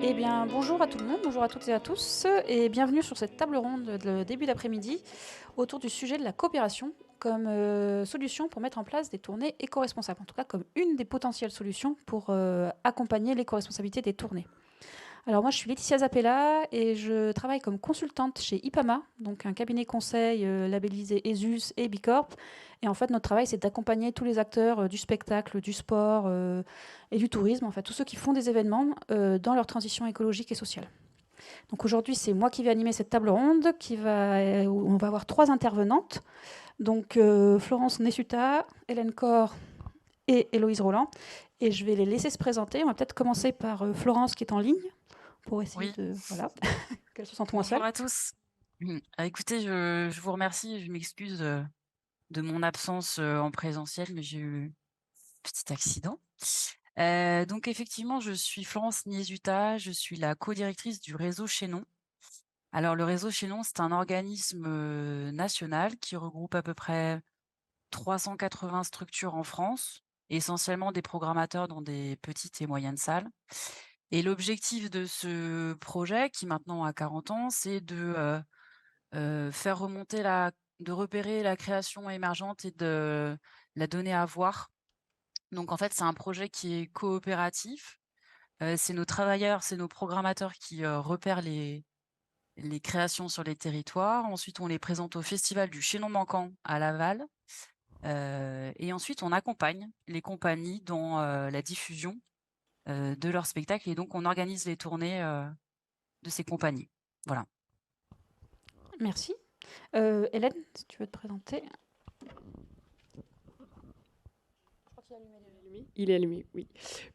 Eh bien, bonjour à tout le monde, bonjour à toutes et à tous, et bienvenue sur cette table ronde de début d'après-midi autour du sujet de la coopération comme solution pour mettre en place des tournées éco-responsables, en tout cas comme une des potentielles solutions pour accompagner l'éco-responsabilité des tournées. Alors moi, je suis Laetitia Zappella et je travaille comme consultante chez IPAMA, donc un cabinet conseil labellisé ESUS et Bicorp. Et en fait, notre travail, c'est d'accompagner tous les acteurs du spectacle, du sport et du tourisme, en fait, tous ceux qui font des événements dans leur transition écologique et sociale. Donc aujourd'hui, c'est moi qui vais animer cette table ronde, où on va avoir 3 intervenantes. Donc Florence Nessuta, Hélène Corr et Héloïse Roland. Et je vais les laisser se présenter. On va peut-être commencer par Florence qui est en ligne pour essayer Oui, de voilà, qu'elle se sente moins bonjour seule. à tous. Écoutez, je vous remercie et je m'excuse, de mon absence, en présentiel, mais j'ai eu un petit accident. Donc effectivement, je suis Florence Niesuta, je suis la codirectrice du réseau Chaînon. Alors le réseau Chaînon, c'est un organisme, national qui regroupe à peu près 380 structures en France, essentiellement des programmateurs dans des petites et moyennes salles. Et l'objectif de ce projet, qui maintenant a 40 ans, c'est faire remonter de repérer la création émergente et de la donner à voir. Donc en fait, c'est un projet qui est coopératif. C'est nos travailleurs, c'est nos programmateurs qui, repèrent les créations sur les territoires. Ensuite, on les présente au festival du Chaînon Manquant à Laval, et ensuite on accompagne les compagnies dans, la diffusion, de leurs spectacles et donc on organise les tournées, de ces compagnies. Voilà. Merci. Hélène, si tu veux te présenter. Il est allumé, oui.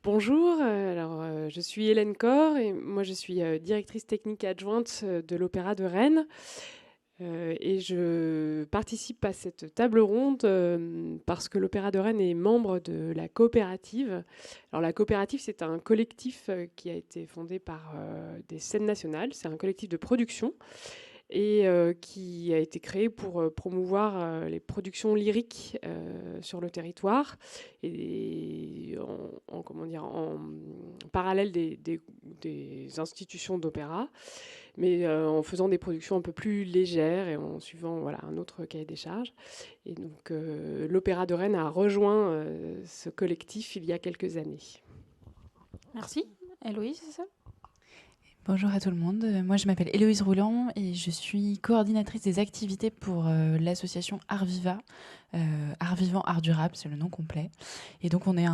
Bonjour, je suis Hélène Corr et moi je suis directrice technique adjointe de l'Opéra de Rennes. Et je participe à cette table ronde parce que l'Opéra de Rennes est membre de la coopérative. Alors la coopérative, c'est un collectif qui a été fondé par des scènes nationales. C'est un collectif de production et qui a été créé pour promouvoir les productions lyriques sur le territoire et en parallèle des institutions d'opéra, mais en faisant des productions un peu plus légères et en suivant voilà, un autre cahier des charges. Et donc l'Opéra de Rennes a rejoint ce collectif il y a quelques années. Merci. Héloïse, c'est ça? Bonjour à tout le monde, moi je m'appelle Héloïse Rouland et je suis coordinatrice des activités pour l'association Art Viva, Art Vivant, Art Durable, c'est le nom complet. Et donc on est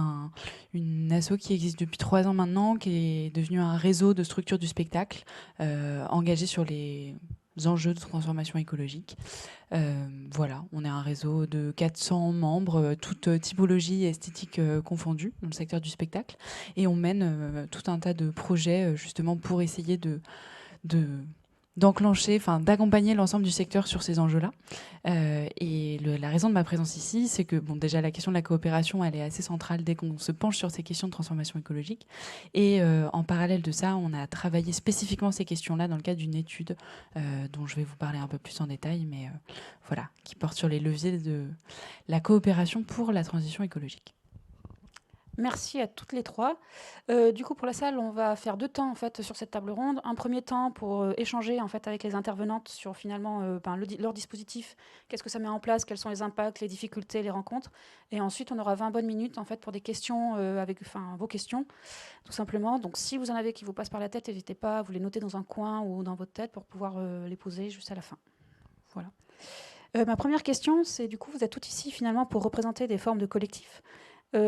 une asso qui existe depuis 3 ans maintenant, qui est devenue un réseau de structures du spectacle engagé sur les enjeux de transformation écologique. Voilà, on est un réseau de 400 membres, toutes typologies et esthétiques confondues dans le secteur du spectacle. Et on mène tout un tas de projets justement pour essayer de d'enclencher, enfin d'accompagner l'ensemble du secteur sur ces enjeux-là. La raison de ma présence ici, c'est que bon, déjà la question de la coopération, elle est assez centrale dès qu'on se penche sur ces questions de transformation écologique. Et en parallèle de ça, on a travaillé spécifiquement ces questions-là dans le cadre d'une étude dont je vais vous parler un peu plus en détail, mais voilà, qui porte sur les leviers de la coopération pour la transition écologique. Merci à toutes les 3. Du coup, pour la salle, on va faire 2 temps en fait sur cette table ronde. Un premier temps pour échanger en fait avec les intervenantes sur finalement leur dispositif, qu'est-ce que ça met en place, quels sont les impacts, les difficultés, les rencontres. Et ensuite, on aura 20 bonnes minutes en fait pour des questions vos questions, tout simplement. Donc, si vous en avez qui vous passent par la tête, n'hésitez pas à vous les noter dans un coin ou dans votre tête pour pouvoir les poser juste à la fin. Voilà. Ma première question, c'est du coup, vous êtes toutes ici finalement pour représenter des formes de collectifs.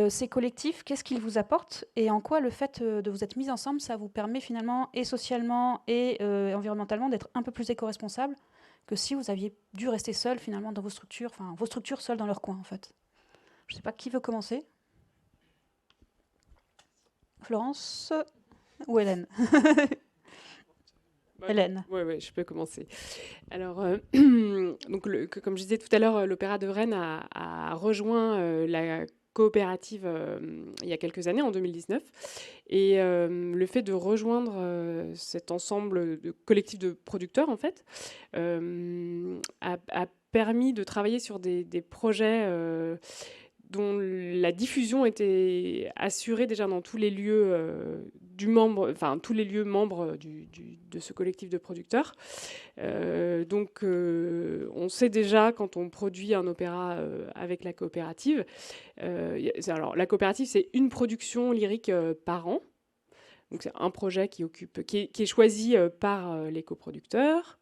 Ces collectifs, qu'est-ce qu'ils vous apportent et en quoi le fait de vous être mis ensemble, ça vous permet finalement et socialement et environnementalement d'être un peu plus éco-responsable que si vous aviez dû rester seul finalement dans vos structures seules dans leur coin en fait. Je ne sais pas qui veut commencer. Florence ou Hélène? Hélène. Oui, je peux commencer. Alors, donc, comme je disais tout à l'heure, l'Opéra de Rennes a rejoint la coopérative il y a quelques années, en 2019. Et le fait de rejoindre cet ensemble de collectifs de producteurs, en fait, a permis de travailler sur des projets dont la diffusion était assurée déjà dans tous les lieux tous les lieux membres de ce collectif de producteurs. Donc, on sait déjà quand on produit un opéra avec la coopérative. Alors, la coopérative, c'est une production lyrique par an. Donc, c'est un projet qui est choisi par les coproducteurs.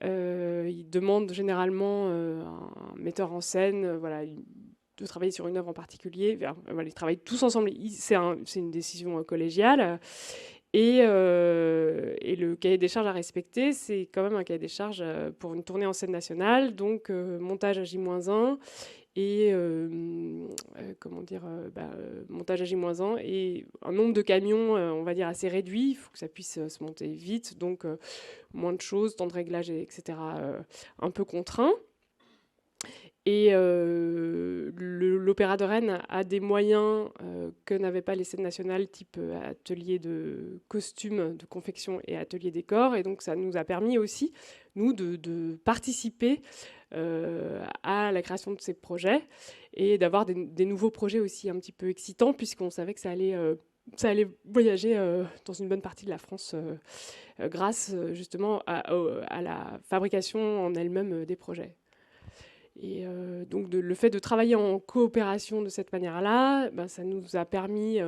Ils demandent généralement un metteur en scène, de travailler sur une œuvre en particulier. Ils travaillent tous ensemble. C'est une décision collégiale. Et le cahier des charges à respecter, c'est quand même un cahier des charges pour une tournée en scène nationale, donc montage à J-1 et montage à J-1 et un nombre de camions, on va dire, assez réduit. Il faut que ça puisse se monter vite, donc moins de choses, temps de réglage, etc. Un peu contraint. Et l'Opéra de Rennes a des moyens que n'avaient pas les scènes nationales, type atelier de costumes, de confection et atelier décor. Et donc ça nous a permis aussi, nous, de participer à la création de ces projets et d'avoir des nouveaux projets aussi un petit peu excitants, puisqu'on savait que ça allait voyager dans une bonne partie de la France grâce justement à la fabrication en elle-même des projets. Et donc le fait de travailler en coopération de cette manière-là, ça nous a permis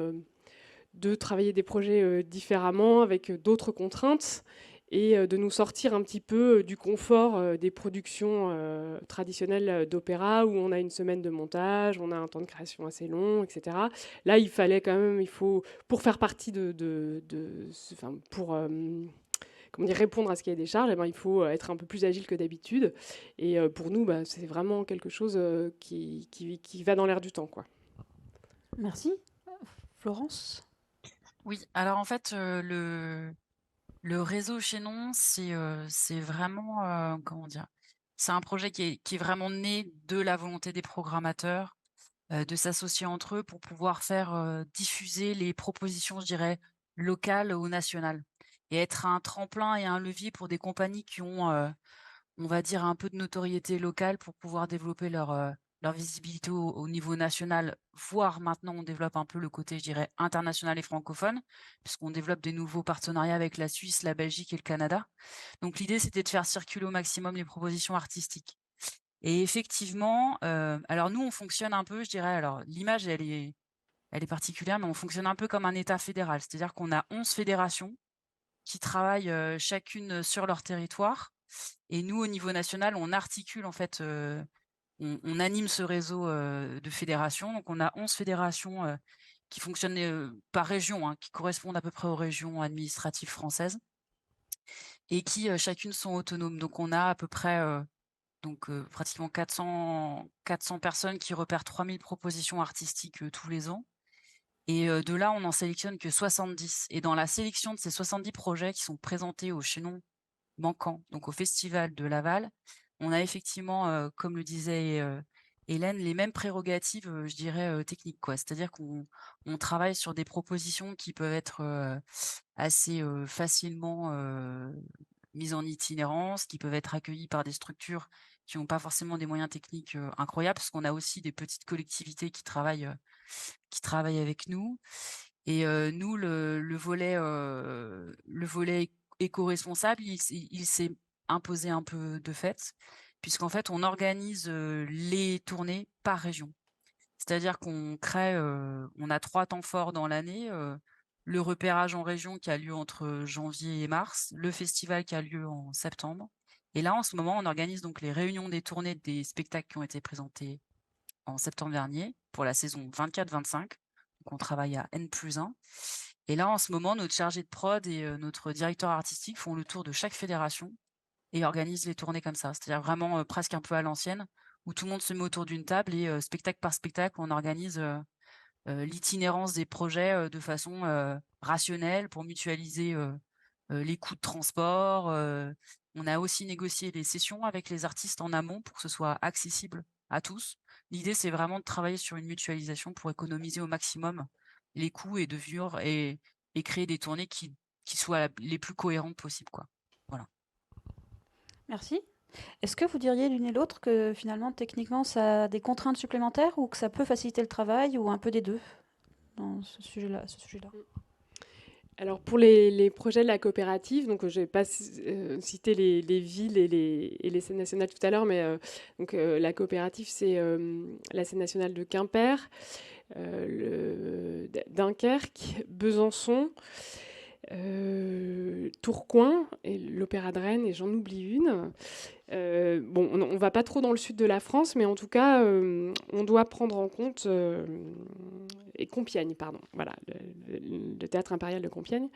de travailler des projets différemment, avec d'autres contraintes, et de nous sortir un petit peu du confort des productions traditionnelles d'opéra, où on a une semaine de montage, on a un temps de création assez long, etc. Là, il faut, pour faire partie répondre à ce cahier des charges, il faut être un peu plus agile que d'habitude. Et pour nous, c'est vraiment quelque chose qui va dans l'air du temps, quoi. Merci. Florence? Oui, alors en fait, le réseau Chaînon, c'est vraiment, comment dire? C'est un projet qui est vraiment né de la volonté des programmateurs, de s'associer entre eux pour pouvoir faire, diffuser les propositions, je dirais, locales ou nationales et être un tremplin et un levier pour des compagnies qui ont, on va dire, un peu de notoriété locale pour pouvoir développer leur visibilité au niveau national, voire maintenant on développe un peu le côté, je dirais, international et francophone, puisqu'on développe des nouveaux partenariats avec la Suisse, la Belgique et le Canada. Donc l'idée, c'était de faire circuler au maximum les propositions artistiques. Et effectivement, alors nous, on fonctionne un peu, je dirais, alors l'image, elle est particulière, mais on fonctionne un peu comme un État fédéral. C'est-à-dire qu'on a 11 fédérations qui travaillent, chacune sur leur territoire. Et nous, au niveau national, on articule en fait, on anime ce réseau, de fédérations. Donc on a 11 fédérations, qui fonctionnent, par région, hein, qui correspondent à peu près aux régions administratives françaises et qui, chacune sont autonomes. Donc on a à peu près, pratiquement 400 personnes qui repèrent 3000 propositions artistiques, tous les ans et de là, on n'en sélectionne que 70 et dans la sélection de ces 70 projets qui sont présentés au chaînon manquant, donc au festival de Laval, on a effectivement, comme le disait, Hélène, les mêmes prérogatives, je dirais, techniques, quoi. C'est-à-dire qu'on travaille sur des propositions qui peuvent être, assez, facilement, mises en itinérance, qui peuvent être accueillies par des structures qui n'ont pas forcément des moyens techniques, incroyables, parce qu'on a aussi des petites collectivités qui travaillent avec nous et nous le volet éco-responsable, il s'est imposé un peu de fait, puisqu'en fait, on organise, les tournées par région. C'est-à-dire qu'on crée, on a 3 temps forts dans l'année, le repérage en région qui a lieu entre janvier et mars, le festival qui a lieu en septembre et là, en ce moment, on organise donc les réunions des tournées des spectacles qui ont été présentés en septembre dernier pour la saison 24-25. Donc on travaille à N+1 et là, en ce moment, notre chargé de prod et notre directeur artistique font le tour de chaque fédération et organisent les tournées comme ça. C'est-à-dire vraiment, presque un peu à l'ancienne, où tout le monde se met autour d'une table et spectacle par spectacle, on organise, l'itinérance des projets, de façon, rationnelle pour mutualiser, les coûts de transport, on a aussi négocié des sessions avec les artistes en amont pour que ce soit accessible à tous. L'idée, c'est vraiment de travailler sur une mutualisation pour économiser au maximum les coûts et de vivre et créer des tournées qui soient les plus cohérentes possibles, quoi. Voilà. Merci. Est-ce que vous diriez l'une et l'autre que finalement, techniquement, ça a des contraintes supplémentaires ou que ça peut faciliter le travail ou un peu des deux dans ce sujet-là? Alors pour les projets de la coopérative, donc je vais pas citer les villes et les scènes nationales tout à l'heure, mais la coopérative, c'est la scène nationale de Quimper, Dunkerque, Besançon, Tourcoing et l'Opéra de Rennes, et j'en oublie une. Bon, on va pas trop dans le sud de la France, mais en tout cas, on doit prendre en compte et Compiègne, pardon. Voilà, le théâtre impérial de Compiègne.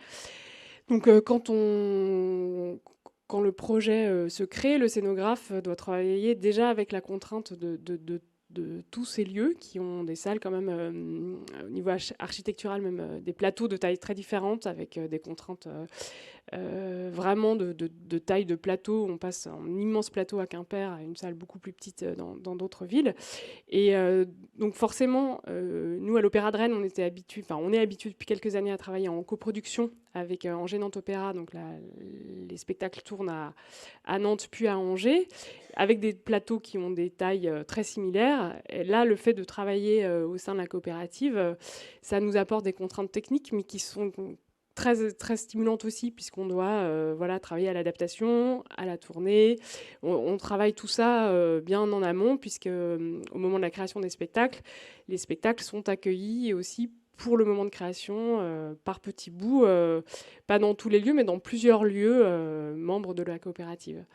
Donc, quand le projet se crée, le scénographe doit travailler déjà avec la contrainte de tous ces lieux qui ont des salles quand même au niveau architectural, même des plateaux de taille très différentes avec des contraintes vraiment de taille de plateau. On passe en immense plateau à Quimper à une salle beaucoup plus petite dans d'autres villes. Et donc forcément, nous à l'Opéra de Rennes, on est habitué depuis quelques années à travailler en coproduction avec Angers Nantes Opéra. Donc les spectacles tournent à Nantes puis à Angers, avec des plateaux qui ont des tailles très similaires. Et là, le fait de travailler au sein de la coopérative, ça nous apporte des contraintes techniques, mais qui sont très, très stimulantes aussi, puisqu'on doit travailler à l'adaptation, à la tournée. On travaille tout ça bien en amont, puisque au moment de la création des spectacles, les spectacles sont accueillis aussi pour le moment de création, par petits bouts, pas dans tous les lieux, mais dans plusieurs lieux membres de la coopérative.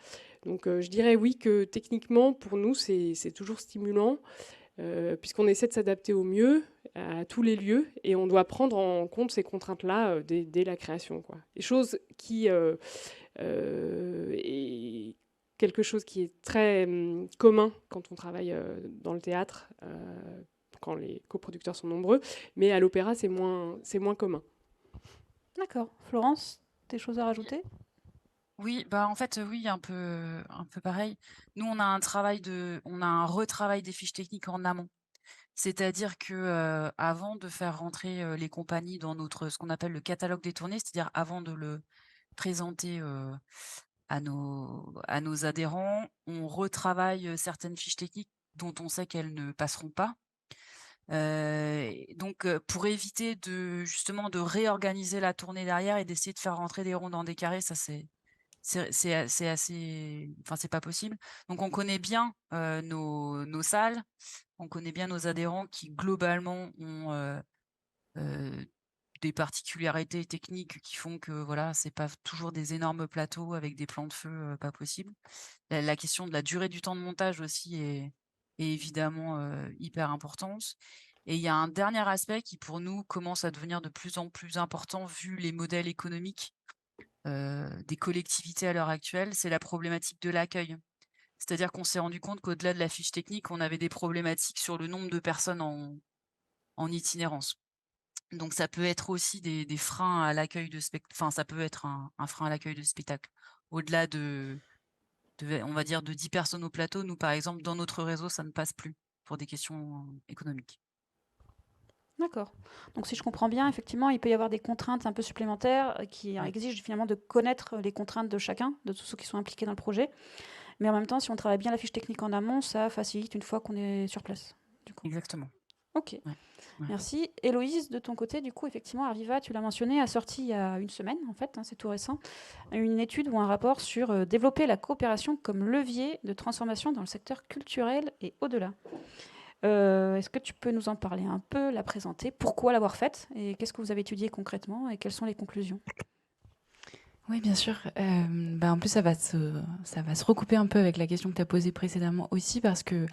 Donc je dirais oui que techniquement, pour nous, c'est toujours stimulant, puisqu'on essaie de s'adapter au mieux à tous les lieux, et on doit prendre en compte ces contraintes-là dès la création, quoi. Des choses qui est quelque chose qui est très commun quand on travaille dans le théâtre, quand les coproducteurs sont nombreux, mais à l'opéra, c'est moins commun. D'accord. Florence, des choses à rajouter? Oui, bah en fait, oui, un peu pareil. Nous, on a un retravail des fiches techniques en amont. C'est-à-dire que avant de faire rentrer les compagnies dans ce qu'on appelle le catalogue des tournées, c'est-à-dire avant de le présenter à nos adhérents, on retravaille certaines fiches techniques dont on sait qu'elles ne passeront pas. Donc, pour éviter justement de réorganiser la tournée derrière et d'essayer de faire rentrer des ronds dans des carrés, ça c'est assez, enfin c'est pas possible. Donc on connaît bien nos salles, on connaît bien nos adhérents qui globalement ont des particularités techniques qui font que voilà, c'est pas toujours des énormes plateaux avec des plans de feu pas possibles. La question de la durée du temps de montage aussi est évidemment hyper importante. Et il y a un dernier aspect qui pour nous commence à devenir de plus en plus important vu les modèles économiques des collectivités à l'heure actuelle, c'est la problématique de l'accueil. C'est-à-dire qu'on s'est rendu compte qu'au-delà de la fiche technique, on avait des problématiques sur le nombre de personnes en itinérance. Donc ça peut être aussi des freins à l'accueil de spectacle. Enfin, ça peut être un frein à l'accueil de spectacle. Au-delà on va dire, de 10 personnes au plateau, nous, par exemple, dans notre réseau, ça ne passe plus pour des questions économiques. D'accord. Donc si je comprends bien, effectivement, il peut y avoir des contraintes un peu supplémentaires qui exigent finalement de connaître les contraintes de chacun, de tous ceux qui sont impliqués dans le projet. Mais en même temps, si on travaille bien la fiche technique en amont, ça facilite une fois qu'on est sur place. Du coup. Exactement. Ok. Ouais. Merci. Héloïse, de ton côté, du coup, effectivement, Arviva, tu l'as mentionné, a sorti il y a une semaine, en fait, c'est tout récent, une étude ou un rapport sur développer la coopération comme levier de transformation dans le secteur culturel et au-delà. Est-ce que tu peux nous en parler un peu, la présenter? Pourquoi l'avoir faite? Et qu'est-ce que vous avez étudié concrètement? Et quelles sont les conclusions? Oui, bien sûr. En plus, ça va se recouper un peu avec la question que tu as posée précédemment aussi, parce que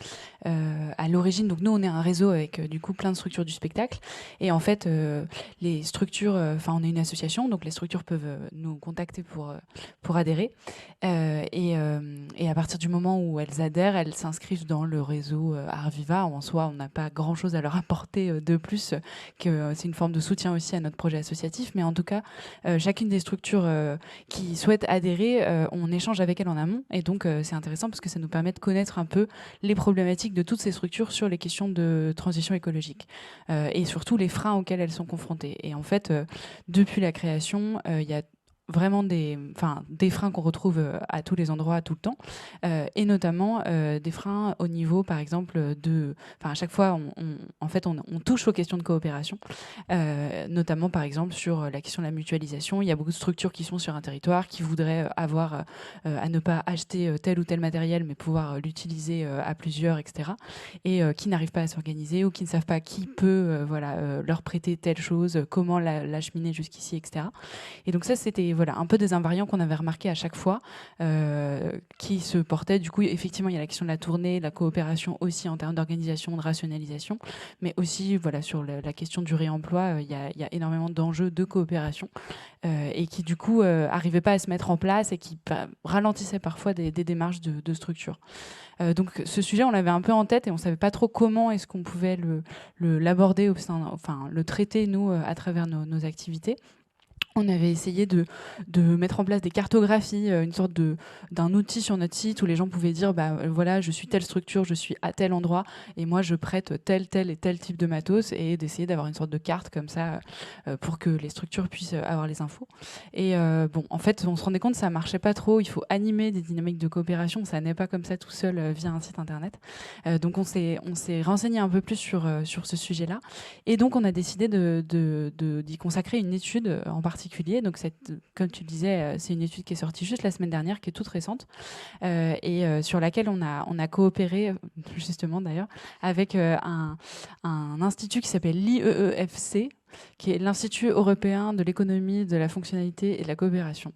à l'origine, donc nous, on est un réseau avec du coup plein de structures du spectacle. Et en fait, les structures, on est une association, donc les structures peuvent nous contacter pour adhérer. Et à partir du moment où elles adhèrent, elles s'inscrivent dans le réseau Arviva. En soi, on n'a pas grand-chose à leur apporter de plus, que c'est une forme de soutien aussi à notre projet associatif. Mais en tout cas, chacune des structures qui souhaitent adhérer, on échange avec elles en amont, et donc c'est intéressant parce que ça nous permet de connaître un peu les problématiques de toutes ces structures sur les questions de transition écologique et surtout les freins auxquels elles sont confrontées. Et en fait, depuis la création, il y a vraiment des freins qu'on retrouve à tous les endroits, tout le temps, et notamment des freins au niveau, par exemple, à chaque fois, en fait, on touche aux questions de coopération, notamment par exemple sur la question de la mutualisation. Il y a beaucoup de structures qui sont sur un territoire, qui voudraient avoir à ne pas acheter tel ou tel matériel, mais pouvoir l'utiliser à plusieurs, etc. Et qui n'arrivent pas à s'organiser ou qui ne savent pas qui peut leur prêter telle chose, comment l'acheminer jusqu'ici, etc. Et donc ça, c'était un peu des invariants qu'on avait remarqués à chaque fois, qui se portaient. Du coup, effectivement, il y a la question de la tournée, de la coopération aussi en termes d'organisation, de rationalisation, mais aussi sur la question du réemploi, il y a énormément d'enjeux de coopération et qui du coup n'arrivaient pas à se mettre en place et qui ralentissaient parfois des démarches de structure. Donc ce sujet, on l'avait un peu en tête et on ne savait pas trop comment est-ce qu'on pouvait l'aborder, le traiter, nous, à travers nos activités. On avait essayé de mettre en place des cartographies, une sorte d'un outil sur notre site où les gens pouvaient dire voilà, je suis telle structure, je suis à tel endroit et moi je prête tel et tel type de matos, et d'essayer d'avoir une sorte de carte comme ça pour que les structures puissent avoir les infos. Et en fait, on se rendait compte que ça marchait pas trop. Il faut animer des dynamiques de coopération, ça n'est pas comme ça tout seul via un site internet. Donc on s'est renseigné un peu plus sur ce sujet-là, et donc on a décidé d'y consacrer une étude en particulier. Donc comme tu le disais, c'est une étude qui est sortie juste la semaine dernière, qui est toute récente, et sur laquelle on a coopéré justement d'ailleurs avec un institut qui s'appelle l'IEEFC, qui est l'Institut européen de l'économie, de la fonctionnalité et de la coopération.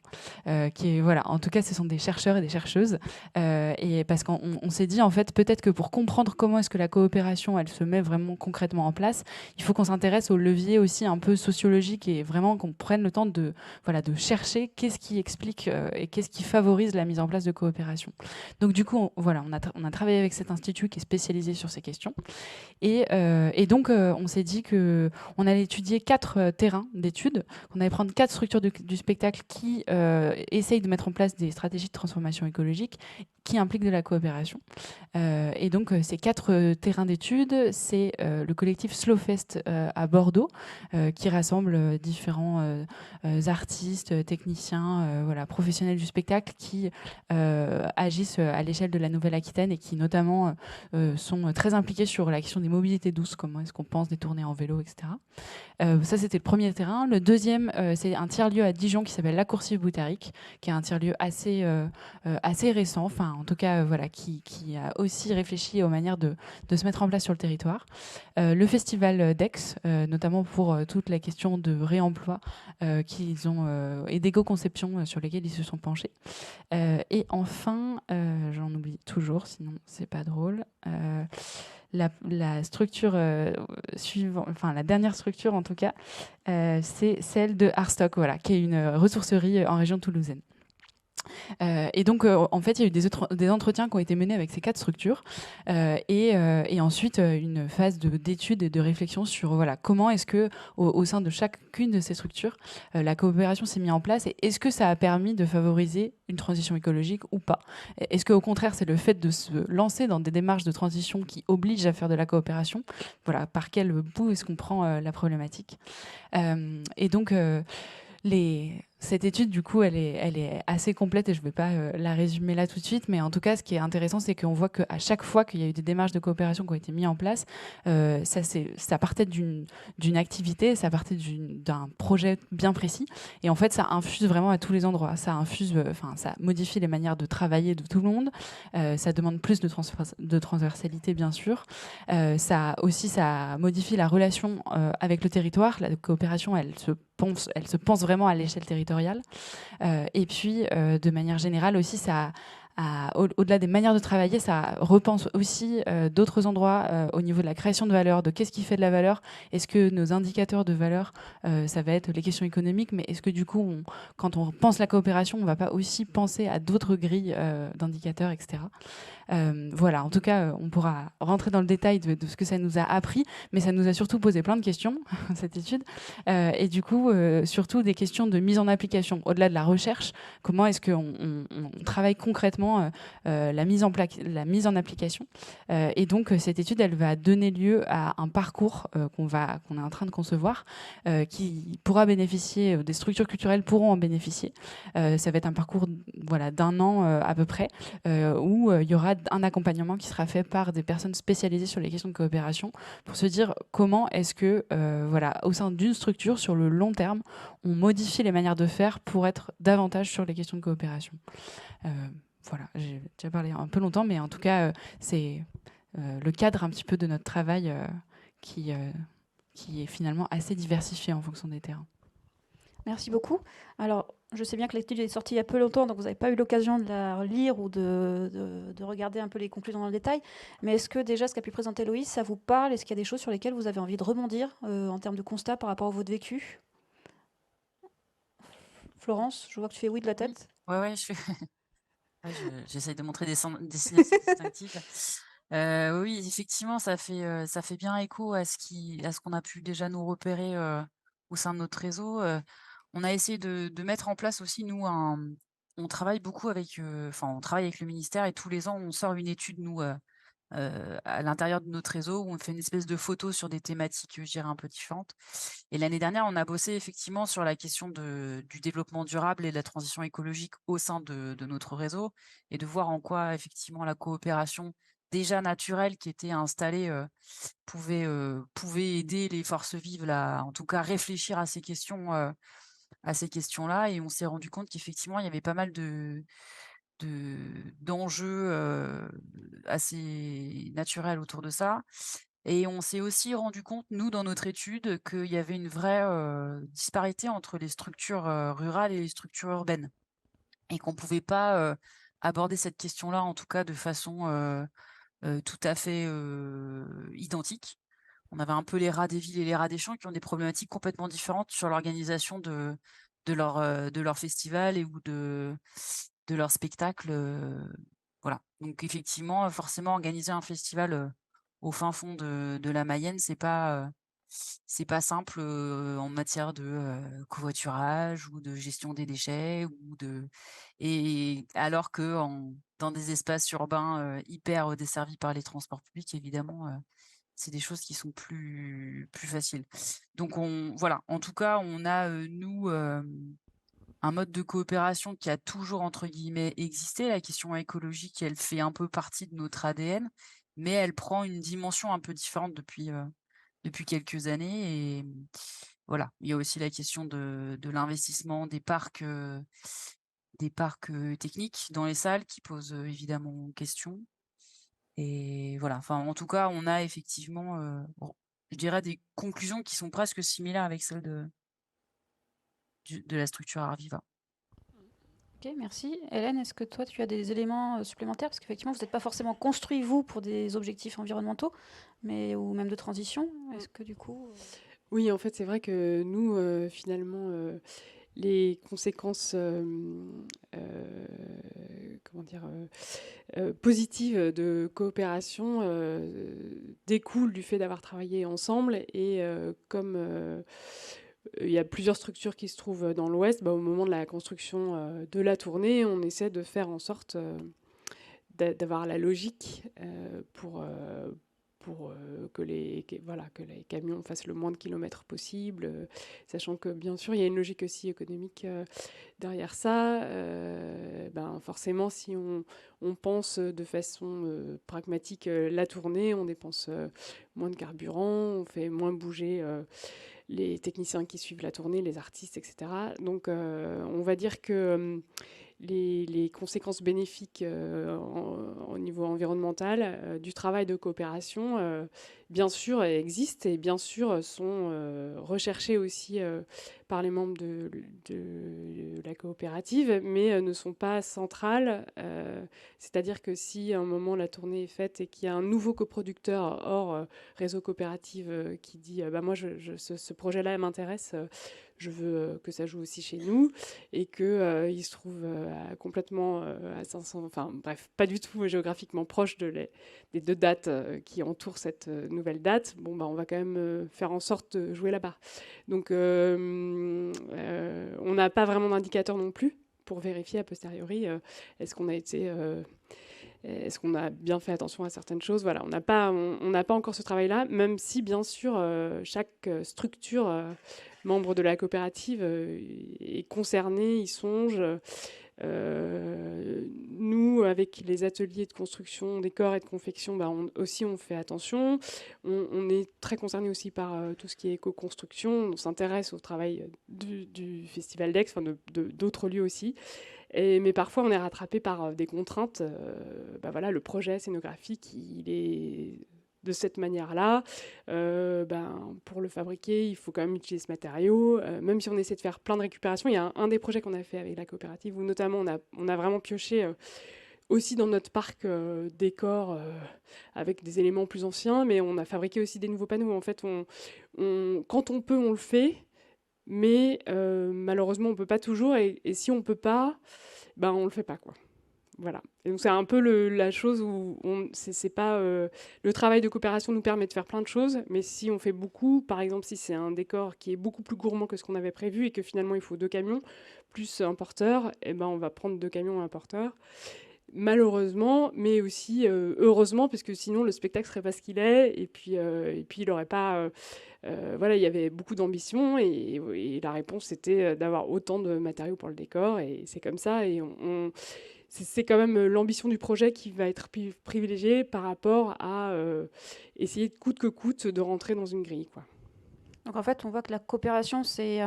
Qui est, en tout cas, ce sont des chercheurs et des chercheuses. Et parce qu'on s'est dit, en fait, peut-être que pour comprendre comment est-ce que la coopération, elle se met vraiment concrètement en place, il faut qu'on s'intéresse aux leviers aussi un peu sociologiques et vraiment qu'on prenne le temps de chercher qu'est-ce qui explique et qu'est-ce qui favorise la mise en place de coopération. Donc, du coup, on a travaillé avec cet institut qui est spécialisé sur ces questions. Et donc, on s'est dit qu'on allait étudier 4 terrains d'études, qu'on allait prendre 4 structures du spectacle qui essayent de mettre en place des stratégies de transformation écologique qui impliquent de la coopération. Et donc, ces 4 terrains d'études, c'est le collectif Slowfest à Bordeaux, qui rassemble différents artistes, techniciens, professionnels du spectacle qui agissent à l'échelle de la Nouvelle-Aquitaine et qui notamment sont très impliqués sur la question des mobilités douces, comment est-ce qu'on pense des tournées en vélo, etc. Ça, c'était le premier terrain. Le deuxième, c'est un tiers-lieu à Dijon qui s'appelle La Coursive Boutarique, qui est un tiers-lieu assez récent, enfin, en tout cas, qui a aussi réfléchi aux manières de se mettre en place sur le territoire. Le festival d'Aix, notamment pour toute la question de réemploi qu'ils ont, et d'éco-conception sur lesquelles ils se sont penchés. Et enfin, j'en oublie toujours, sinon c'est pas drôle. La structure suivante, enfin la dernière structure en tout cas, c'est celle de Arstock, qui est une ressourcerie en région toulousaine. Et donc, en fait, il y a eu des entretiens qui ont été menés avec ces 4 structures et ensuite une phase d'étude et de réflexion sur comment est-ce que au sein de chacune de ces structures, la coopération s'est mise en place et est-ce que ça a permis de favoriser une transition écologique ou pas. Est-ce qu'au contraire, c'est le fait de se lancer dans des démarches de transition qui obligent à faire de la coopération. Par quel bout est-ce qu'on prend la problématique. Et donc, cette étude, du coup, elle est assez complète et je ne vais pas la résumer là tout de suite, mais en tout cas, ce qui est intéressant, c'est qu'on voit qu'à chaque fois qu'il y a eu des démarches de coopération qui ont été mises en place, ça partait d'une activité, ça partait d'un projet bien précis, et en fait, ça infuse vraiment à tous les endroits. Ça modifie les manières de travailler de tout le monde, ça demande plus de transversalité, bien sûr. Ça modifie la relation avec le territoire. La coopération, elle se pense vraiment à l'échelle territoriale. Et puis, de manière générale aussi, au-delà des manières de travailler, ça repense aussi d'autres endroits au niveau de la création de valeur, de qu'est-ce qui fait de la valeur. Est-ce que nos indicateurs de valeur, ça va être les questions économiques, mais est-ce que du coup, quand on pense la coopération, on ne va pas aussi penser à d'autres grilles d'indicateurs, etc. En tout cas, on pourra rentrer dans le détail de ce que ça nous a appris, mais ça nous a surtout posé plein de questions, cette étude, et du coup, surtout des questions de mise en application. Au-delà de la recherche, comment est-ce qu'on travaille concrètement vraiment la mise en application. Et donc, cette étude, elle va donner lieu à un parcours qu'on est en train de concevoir, qui pourra bénéficier, des structures culturelles pourront en bénéficier. Ça va être un parcours d'1 an à peu près, où il y aura un accompagnement qui sera fait par des personnes spécialisées sur les questions de coopération pour se dire comment est-ce que, au sein d'une structure, sur le long terme, on modifie les manières de faire pour être davantage sur les questions de coopération. Voilà, j'ai déjà parlé un peu longtemps, mais en tout cas, c'est le cadre un petit peu de notre travail qui est finalement assez diversifié en fonction des terrains. Merci beaucoup. Alors, je sais bien que l'étude est sortie il y a peu longtemps, donc vous n'avez pas eu l'occasion de la lire ou de regarder un peu les conclusions dans le détail. Mais est-ce que déjà ce qu'a pu présenter Loïs, ça vous parle? Est-ce qu'il y a des choses sur lesquelles vous avez envie de rebondir en termes de constat par rapport à votre vécu? Florence, je vois que tu fais oui de la Oui, tête. ouais, ouais, j'essaye de montrer des signes distinctifs. Oui, effectivement, ça fait bien écho à ce qu'on a pu déjà nous repérer au sein de notre réseau. On a essayé de mettre en place aussi, nous, on travaille beaucoup on travaille avec le ministère et tous les ans, on sort une étude, nous, à l'intérieur de notre réseau où on fait une espèce de photo sur des thématiques, je dirais un peu différentes. Et l'année dernière, on a bossé effectivement sur la question du développement durable et de la transition écologique au sein de notre réseau et de voir en quoi effectivement la coopération déjà naturelle qui était installée pouvait aider les forces vives là, en tout cas réfléchir à ces questions-là. Et on s'est rendu compte qu'effectivement, il y avait pas mal d'enjeux assez naturels autour de ça. Et on s'est aussi rendu compte, nous, dans notre étude, qu'il y avait une vraie disparité entre les structures rurales et les structures urbaines. Et qu'on ne pouvait pas aborder cette question-là, en tout cas de façon tout à fait identique. On avait un peu les rats des villes et les rats des champs qui ont des problématiques complètement différentes sur l'organisation de leur festival ou de leur spectacle. Voilà. Donc effectivement, forcément, organiser un festival au fin fond de la Mayenne, c'est pas simple en matière de covoiturage ou de gestion des déchets et alors que dans des espaces urbains hyper desservis par les transports publics, évidemment, c'est des choses qui sont plus faciles. Donc voilà, en tout cas, on a nous un mode de coopération qui a toujours entre guillemets existé. La question écologique, elle fait un peu partie de notre ADN, mais elle prend une dimension un peu différente depuis quelques années. Et voilà, il y a aussi la question de l'investissement des parcs techniques dans les salles qui posent évidemment question. Et voilà, enfin en tout cas, on a effectivement, je dirais des conclusions qui sont presque similaires avec celles de la structure Arviva. Ok, merci. Hélène, est-ce que toi, tu as des éléments supplémentaires? Parce qu'effectivement, vous n'êtes pas forcément construit, vous, pour des objectifs environnementaux, ou même de transition. Est-ce que du coup... Oui, en fait, c'est vrai que nous, finalement, les conséquences positives de coopération découlent du fait d'avoir travaillé ensemble. Et comme il y a plusieurs structures qui se trouvent dans l'Ouest, au moment de la construction de la tournée, on essaie de faire en sorte d'avoir la logique pour que les camions fassent le moins de kilomètres possible, sachant que bien sûr il y a une logique aussi économique derrière ça. Forcément, si on pense de façon pragmatique la tournée, on dépense moins de carburant, on fait moins bouger les techniciens qui suivent la tournée, les artistes, etc. Donc on va dire que les conséquences bénéfiques au niveau environnemental du travail de coopération, bien sûr, existent et bien sûr sont recherchées aussi par les membres de la coopérative, mais ne sont pas centrales. C'est-à-dire que si à un moment la tournée est faite et qu'il y a un nouveau coproducteur hors réseau coopératif qui dit moi ce projet-là m'intéresse, je veux que ça joue aussi chez nous, et qu'il se trouve complètement à 500, enfin bref, pas du tout géographiquement proche des deux dates qui entourent cette nouvelle date, on va quand même faire en sorte de jouer là-bas. Donc on n'a pas vraiment d'indicateur non plus pour vérifier a posteriori est-ce qu'on a bien fait attention à certaines choses. Voilà, on n'a pas encore ce travail-là, même si, bien sûr, chaque structure membre de la coopérative est concernée, y songe. Nous, avec les ateliers de construction, décor et de confection, on fait attention. On est très concerné aussi par tout ce qui est éco-construction. On s'intéresse au travail du Festival d'Aix, d'autres lieux aussi. Mais parfois, on est rattrapé par des contraintes. Voilà, le projet scénographique, il est de cette manière-là. Pour le fabriquer, il faut quand même utiliser ce matériau. Même si on essaie de faire plein de récupération, il y a un des projets qu'on a fait avec la coopérative où notamment on a vraiment pioché aussi dans notre parc décor avec des éléments plus anciens, mais on a fabriqué aussi des nouveaux panneaux. En fait, quand on peut, on le fait. Mais malheureusement, on ne peut pas toujours. Et si on ne peut pas, on ne le fait pas, quoi. Voilà. Et donc, c'est un peu la chose où c'est pas... le travail de coopération nous permet de faire plein de choses, mais si on fait beaucoup, par exemple, si c'est un décor qui est beaucoup plus gourmand que ce qu'on avait prévu et que finalement, il faut 2 camions, plus un porteur, on va prendre 2 camions et un porteur. Malheureusement, mais aussi heureusement, parce que sinon le spectacle serait pas ce qu'il est, et puis il n'aurait pas... il y avait beaucoup d'ambition, et la réponse c'était d'avoir autant de matériaux pour le décor, et c'est comme ça, et c'est quand même l'ambition du projet qui va être privilégiée par rapport à essayer coûte que coûte de rentrer dans une grille, quoi. Donc en fait, on voit que la coopération, c'est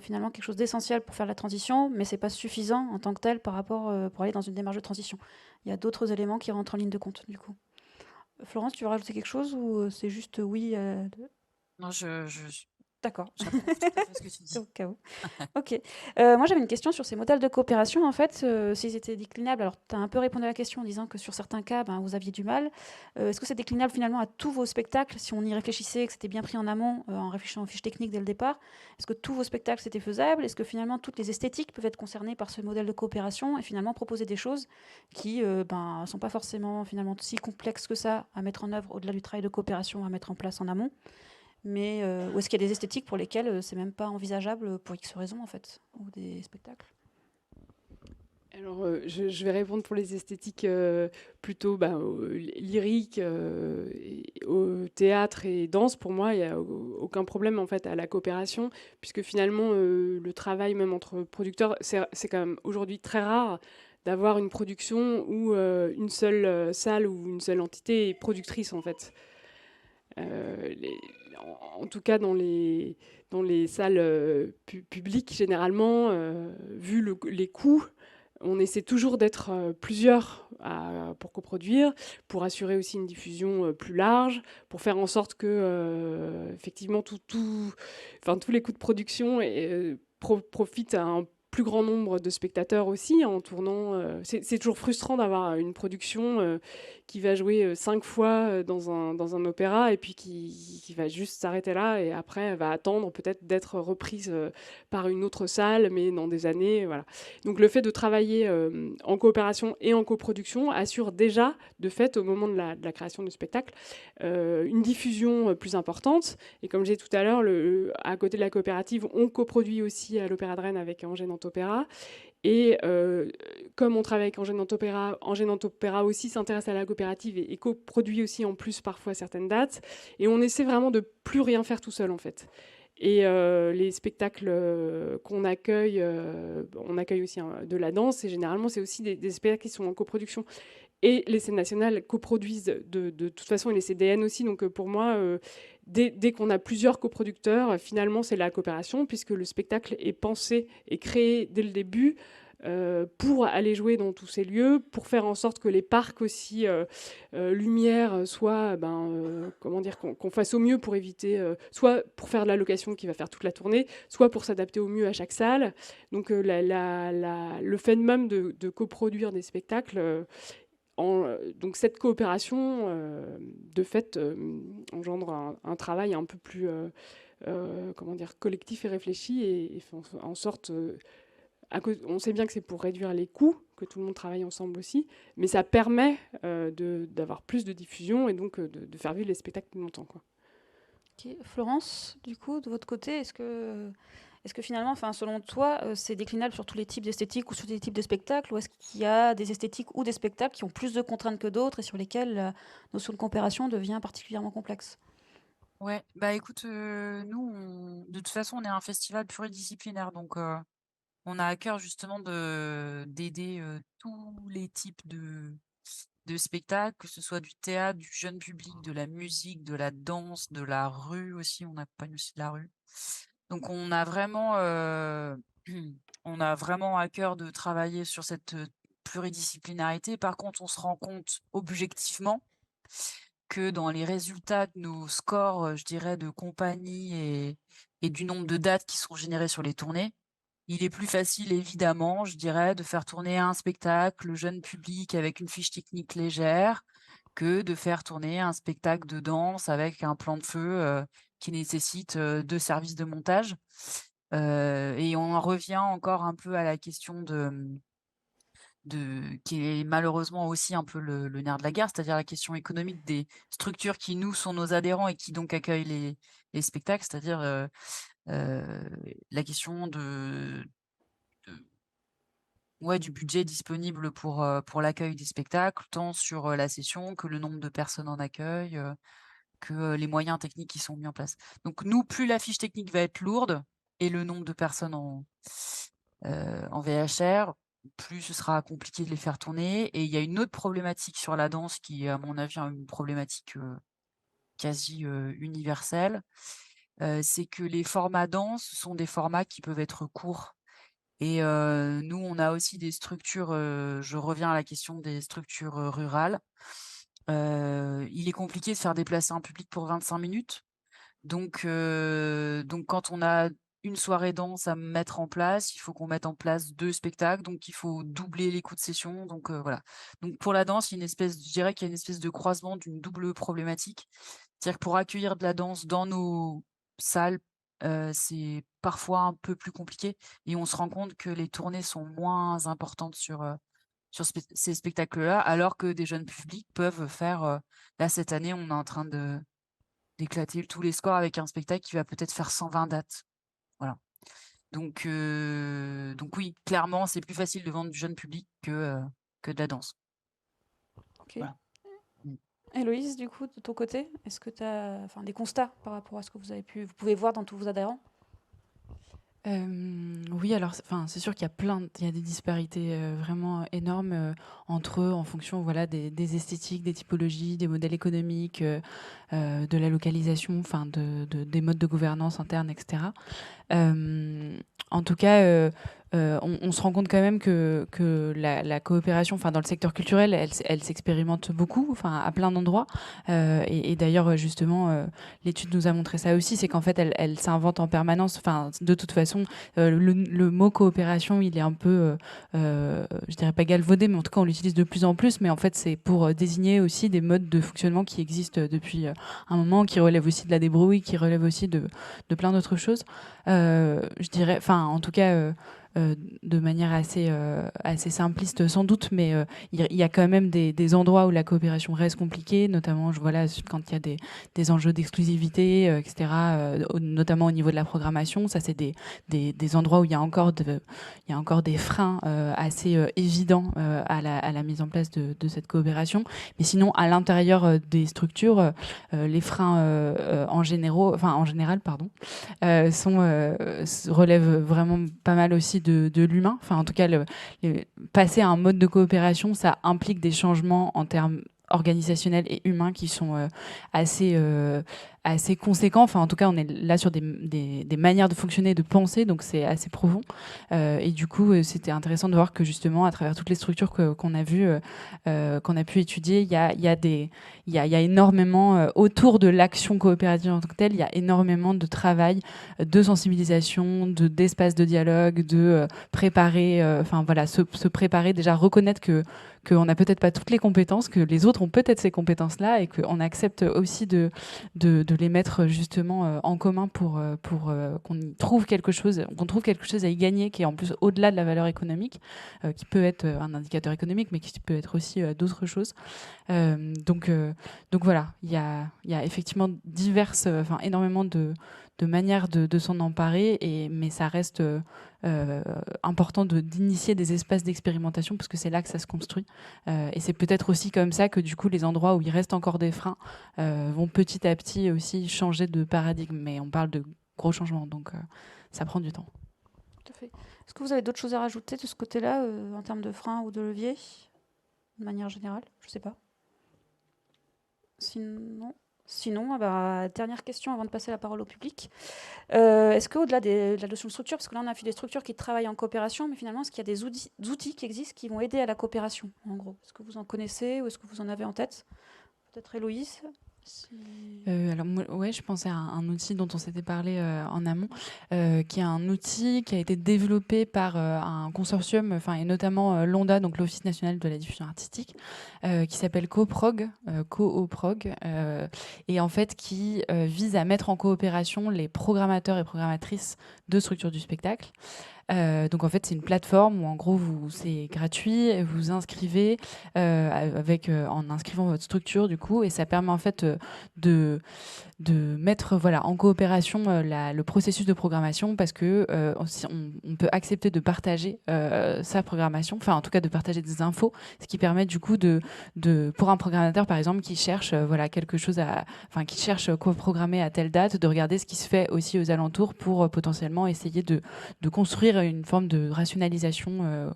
finalement quelque chose d'essentiel pour faire la transition, mais c'est pas suffisant en tant que tel par rapport pour aller dans une démarche de transition. Il y a d'autres éléments qui rentrent en ligne de compte, du coup. Florence, tu veux rajouter quelque chose ou c'est juste oui Non, D'accord. j'approuve tout à fait ce que tu dis. Au cas où. Ok. Moi, j'avais une question sur ces modèles de coopération. En fait, s'ils étaient déclinables, alors tu as un peu répondu à la question en disant que sur certains cas, vous aviez du mal. Est-ce que c'est déclinable finalement à tous vos spectacles si on y réfléchissait, que c'était bien pris en amont, en réfléchissant aux fiches techniques dès le départ? Est-ce que tous vos spectacles, c'était faisable? Est-ce que finalement, toutes les esthétiques peuvent être concernées par ce modèle de coopération et finalement proposer des choses qui sont pas forcément finalement si complexes que ça à mettre en œuvre au-delà du travail de coopération à mettre en place en amont? Mais ou est-ce qu'il y a des esthétiques pour lesquelles c'est même pas envisageable pour X raisons, en fait, ou des spectacles? Alors, je vais répondre pour les esthétiques plutôt lyriques, au théâtre et danse. Pour moi, il n'y a aucun problème en fait à la coopération, puisque finalement, le travail même entre producteurs, c'est quand même aujourd'hui très rare d'avoir une production où une seule salle ou une seule entité est productrice en fait. En tout cas, dans les salles publiques, généralement, vu les coûts, on essaie toujours d'être plusieurs pour coproduire, pour assurer aussi une diffusion plus large, pour faire en sorte que, effectivement, tous les coûts de production profitent à un plus grand nombre de spectateurs aussi en tournant. C'est toujours frustrant d'avoir une production qui va jouer 5 fois dans un opéra et puis qui va juste s'arrêter là et après elle va attendre peut-être d'être reprise par une autre salle, mais dans des années. Voilà. Donc le fait de travailler en coopération et en coproduction assure déjà, de fait, au moment de la création du spectacle, une diffusion plus importante. Et comme j'ai dit tout à l'heure, à côté de la coopérative, on coproduit aussi à l'Opéra de Rennes avec Angers Nantes Opéra. Et comme on travaille avec Angers Nantes Opéra aussi s'intéresse à la coopérative et coproduit aussi en plus parfois certaines dates. Et on essaie vraiment de plus rien faire tout seul en fait. Et les spectacles qu'on accueille, on accueille aussi de la danse, et généralement c'est aussi des spectacles qui sont en coproduction. Et les scènes nationales coproduisent de toute façon, et les CDN aussi. Donc pour moi, dès qu'on a plusieurs coproducteurs, finalement c'est la coopération, puisque le spectacle est pensé et créé dès le début pour aller jouer dans tous ces lieux, pour faire en sorte que les parcs aussi lumière soient, qu'on fasse au mieux pour éviter, soit pour faire de la location qui va faire toute la tournée, soit pour s'adapter au mieux à chaque salle. Donc le fait même de coproduire des spectacles, donc cette coopération, de fait, engendre un travail un peu plus collectif et réfléchi, et fait en sorte... on sait bien que c'est pour réduire les coûts, que tout le monde travaille ensemble aussi, mais ça permet d'avoir plus de diffusion et donc de faire vivre les spectacles plus longtemps, quoi. Ok. Florence, du coup, de votre côté, est-ce que finalement, enfin, selon toi, c'est déclinable sur tous les types d'esthétiques ou sur tous les types de spectacles, ou est-ce qu'il y a des esthétiques ou des spectacles qui ont plus de contraintes que d'autres et sur lesquels la notion de coopération devient particulièrement complexe? Ouais, bah écoute, nous, de toute façon, on est un festival pluridisciplinaire, donc on a à cœur justement d'aider tous les types de spectacles, que ce soit du théâtre, du jeune public, de la musique, de la danse, de la rue aussi. On accompagne aussi de la rue. Donc on a vraiment à cœur de travailler sur cette pluridisciplinarité. Par contre, on se rend compte objectivement que dans les résultats de nos scores, je dirais, de compagnie et du nombre de dates qui sont générées sur les tournées, il est plus facile, évidemment, je dirais, de faire tourner un spectacle jeune public avec une fiche technique légère, que de faire tourner un spectacle de danse avec un plan de feu, qui nécessite, 2 services de montage. Et on en revient encore un peu à la question qui est malheureusement aussi un peu le nerf de la guerre, c'est-à-dire la question économique des structures qui, nous, sont nos adhérents et qui donc accueillent les spectacles. C'est-à-dire, la question de ouais, du budget disponible pour l'accueil des spectacles, tant sur, la session que le nombre de personnes en accueil, que, les moyens techniques qui sont mis en place. Donc nous, plus la fiche technique va être lourde et le nombre de personnes en VHR, plus ce sera compliqué de les faire tourner. Et il y a une autre problématique sur la danse qui est, à mon avis, une problématique, quasi, universelle, c'est que les formats danse sont des formats qui peuvent être courts. Et nous, on a aussi des structures, je reviens à la question des structures, rurales. Il est compliqué de faire déplacer un public pour 25 minutes. Donc quand on a une soirée danse à mettre en place, il faut qu'on mette en place 2 spectacles, donc il faut doubler les coûts de session, donc voilà. Donc pour la danse, il y a une espèce je dirais qu'il y a une espèce de croisement d'une double problématique. C'est-à-dire que pour accueillir de la danse dans nos salles, c'est parfois un peu plus compliqué et on se rend compte que les tournées sont moins importantes sur ces spectacles-là, alors que des jeunes publics peuvent faire, là cette année, on est en train d'éclater tous les scores avec un spectacle qui va peut-être faire 120 dates. Voilà. Donc oui, clairement, c'est plus facile de vendre du jeune public que de la danse. Ok. Voilà. Mmh. Héloïse, du coup, de ton côté, est-ce que tu as des constats par rapport à ce que vous pouvez voir dans tous vos adhérents? Oui, alors, c'est sûr qu'il y a il y a des disparités vraiment énormes entre eux en fonction, voilà, des esthétiques, des typologies, des modèles économiques, de la localisation, enfin, des modes de gouvernance interne, etc. En tout cas, on se rend compte quand même que la coopération, enfin, dans le secteur culturel, elle s'expérimente beaucoup, enfin, à plein d'endroits. Et d'ailleurs, justement, l'étude nous a montré ça aussi, c'est qu'en fait, elle s'invente en permanence. Enfin, de toute façon, le mot coopération, il est un peu, je dirais pas galvaudé, mais en tout cas, on l'utilise de plus en plus. Mais en fait, c'est pour désigner aussi des modes de fonctionnement qui existent depuis un moment, qui relèvent aussi de la débrouille, qui relèvent aussi de plein d'autres choses. Je dirais, enfin, en tout cas, de manière assez simpliste sans doute, mais il y a quand même des endroits où la coopération reste compliquée, notamment voilà, quand il y a des enjeux d'exclusivité, etc., notamment au niveau de la programmation. Ça, c'est des endroits où il y a encore des freins assez évidents à la mise en place de cette coopération. Mais sinon, à l'intérieur des structures, les freins en général, pardon, relèvent vraiment pas mal aussi de l'humain. Enfin, en tout cas, passer à un mode de coopération, ça implique des changements en termes organisationnels et humains qui sont assez conséquents. Enfin, en tout cas, on est là sur des manières de fonctionner, de penser, donc c'est assez profond. Et du coup, c'était intéressant de voir que justement, à travers toutes les structures qu'on a vues, qu'on a pu étudier, il y a énormément, autour de l'action coopérative en tant que telle, il y a énormément de travail, de sensibilisation, d'espace de dialogue, de préparer, enfin voilà, se préparer, déjà reconnaître que qu'on n'a peut-être pas toutes les compétences, que les autres ont peut-être ces compétences-là et qu'on accepte aussi de les mettre justement en commun pour qu'on trouve quelque chose à y gagner qui est en plus au-delà de la valeur économique, qui peut être un indicateur économique, mais qui peut être aussi d'autres choses. Donc voilà, il y a effectivement énormément de manières de s'en emparer, mais ça reste important d'initier des espaces d'expérimentation parce que c'est là que ça se construit. Et c'est peut-être aussi comme ça que du coup les endroits où il reste encore des freins vont petit à petit aussi changer de paradigme. Mais on parle de gros changements, donc ça prend du temps. Tout à fait. Est-ce que vous avez d'autres choses à rajouter de ce côté-là, en termes de freins ou de leviers, de manière générale? Je ne sais pas. Sinon, dernière question avant de passer la parole au public. Est-ce qu'au-delà de la notion de structure, parce que là on a fait des structures qui travaillent en coopération, mais finalement est-ce qu'il y a des outils qui existent qui vont aider à la coopération, en gros? Est-ce que vous en connaissez ou est-ce que vous en avez en tête? Peut-être Héloïse? Alors, ouais, je pensais à un outil dont on s'était parlé en amont, qui est un outil qui a été développé par un consortium, et notamment l'ONDA, donc l'Office national de la diffusion artistique, qui s'appelle CoProg, et en fait qui vise à mettre en coopération les programmateurs et programmatrices de structures du spectacle. Donc en fait c'est une plateforme où en gros c'est gratuit, vous vous inscrivez en inscrivant votre structure du coup, et ça permet en fait de mettre en coopération le processus de programmation, parce que on peut accepter de partager sa programmation, en tout cas de partager des infos, ce qui permet du coup pour un programmateur par exemple qui cherche quelque chose qui cherche quoi programmer à telle date, de regarder ce qui se fait aussi aux alentours pour potentiellement essayer de construire une forme de rationalisation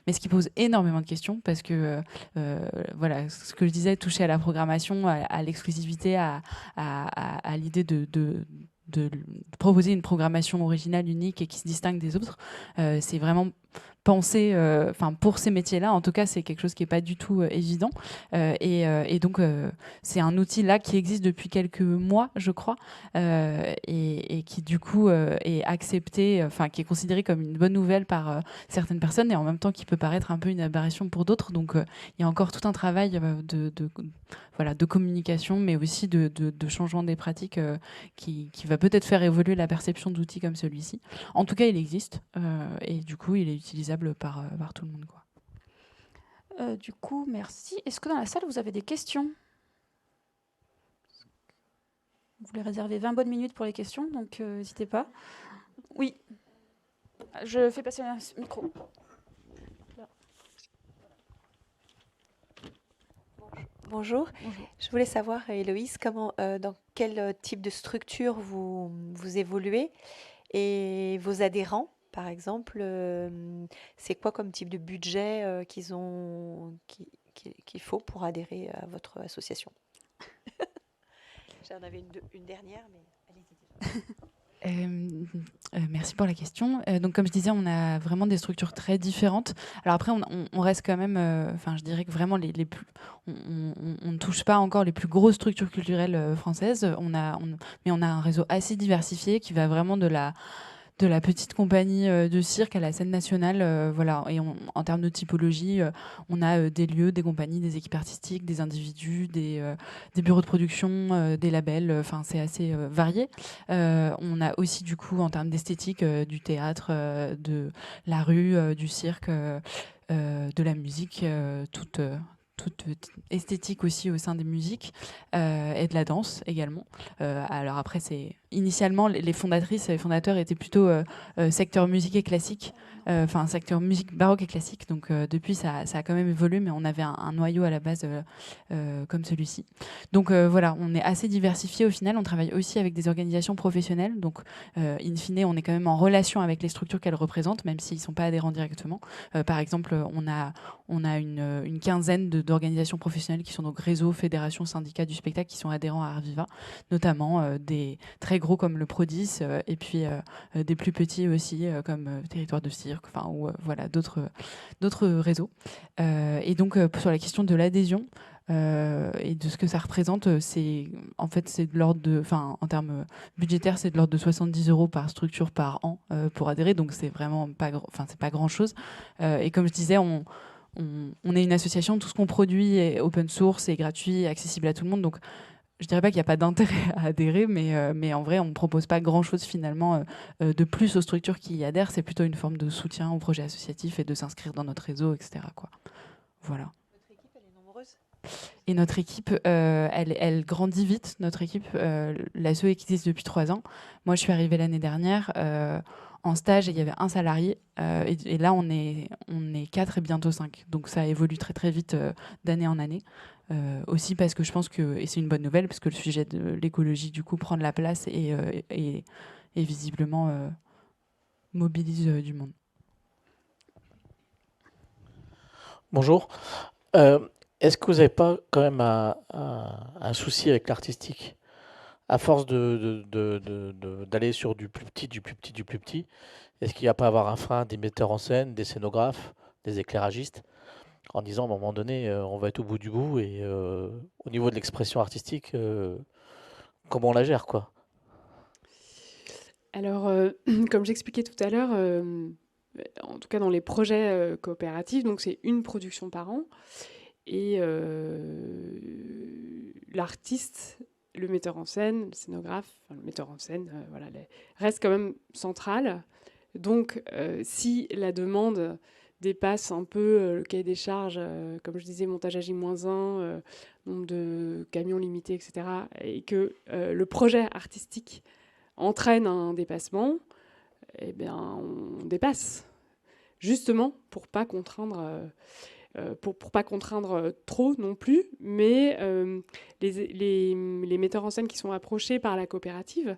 mais ce qui pose énormément de questions, parce que ce que je disais, toucher à la programmation, à l'exclusivité, à l'idée de proposer une programmation originale, unique et qui se distingue des autres, c'est vraiment pensé, pour ces métiers-là, en tout cas, c'est quelque chose qui n'est pas du tout évident. Et donc, c'est un outil là qui existe depuis quelques mois, je crois, et qui du coup est accepté, qui est considéré comme une bonne nouvelle par certaines personnes, et en même temps qui peut paraître un peu une aberration pour d'autres. Donc, il y a encore tout un travail de communication, mais aussi de changement des pratiques qui va peut-être faire évoluer la perception d'outils comme celui-ci. En tout cas, il existe, et du coup, il est utilisable par tout le monde, quoi. Du coup, merci. Est-ce que dans la salle, vous avez des questions? Vous voulez réserver 20 bonnes minutes pour les questions, donc n'hésitez pas. Oui. Je fais passer un micro. Là. Bonjour. Je voulais savoir, Héloïse, dans quel type de structure vous évoluez, et vos adhérents, par exemple, c'est quoi comme type de budget qu'il faut pour adhérer à votre association? J'en avais une dernière, mais allez-y. Merci pour la question. Donc, comme je disais, on a vraiment des structures très différentes. Alors après, on reste quand même, je dirais que vraiment les plus, on ne touche pas encore les plus grosses structures culturelles françaises. Mais on a un réseau assez diversifié qui va vraiment de la petite compagnie de cirque à la scène nationale, Et en termes de typologie, on a des lieux, des compagnies, des équipes artistiques, des individus, des bureaux de production, des labels. C'est assez varié. On a aussi du coup en termes d'esthétique du théâtre, de la rue, du cirque, de la musique, toute esthétique aussi au sein des musiques, et de la danse également. Alors après, initialement les fondatrices et les fondateurs étaient plutôt secteur musique et classique, secteur musique baroque et classique. Donc depuis, ça a quand même évolué, mais on avait un noyau à la base comme celui-ci. Donc on est assez diversifié au final. On travaille aussi avec des organisations professionnelles. Donc in fine, on est quand même en relation avec les structures qu'elles représentent, même s'ils ne sont pas adhérents directement. Par exemple, on a une quinzaine d'organisations professionnelles qui sont donc réseaux, fédérations, syndicats du spectacle qui sont adhérents à Arviva, notamment des très gros comme le Prodis, et puis des plus petits aussi comme Territoire de Cirque, ou d'autres réseaux. Et donc sur la question de l'adhésion et de ce que ça représente, c'est de l'ordre de, en termes budgétaires, c'est de l'ordre de 70 € par structure par an pour adhérer. Donc c'est vraiment pas grand chose. Et comme je disais, on est une association, tout ce qu'on produit est open source, est gratuit, est accessible à tout le monde. Donc, je dirais pas qu'il n'y a pas d'intérêt à adhérer, mais en vrai, on ne propose pas grand-chose finalement de plus aux structures qui y adhèrent. C'est plutôt une forme de soutien au projet associatif et de s'inscrire dans notre réseau, etc., quoi. Voilà. Votre équipe, elle est nombreuse? Et notre équipe, elle grandit vite. Notre équipe, l'ASSO existe depuis 3 ans. Moi, je suis arrivée l'année dernière en stage et il y avait un salarié. Et là, on est 4 et bientôt 5. Donc ça évolue très très vite d'année en année. Aussi parce que je pense que, et c'est une bonne nouvelle, parce que le sujet de l'écologie, du coup, prend de la place et visiblement mobilise du monde. Bonjour. Est-ce que vous n'avez pas quand même un souci avec l'artistique? À force d'aller sur du plus petit, du plus petit, du plus petit, est-ce qu'il n'y a pas à avoir un frein des metteurs en scène, des scénographes, des éclairagistes, en disant à un moment donné, on va être au bout du bout et au niveau de l'expression artistique, comment on la gère, quoi? Alors, comme j'expliquais tout à l'heure, en tout cas dans les projets coopératifs, donc c'est une production par an. Et l'artiste, le metteur en scène, le scénographe, enfin, le metteur en scène, voilà, reste quand même central. Donc, si la demande dépasse un peu le cahier des charges, comme je disais, montage à J-1, nombre de camions limités, etc., et que le projet artistique entraîne un dépassement, eh bien, on dépasse, justement pour pas contraindre. Pour pas contraindre trop non plus, mais les metteurs en scène qui sont approchés par la coopérative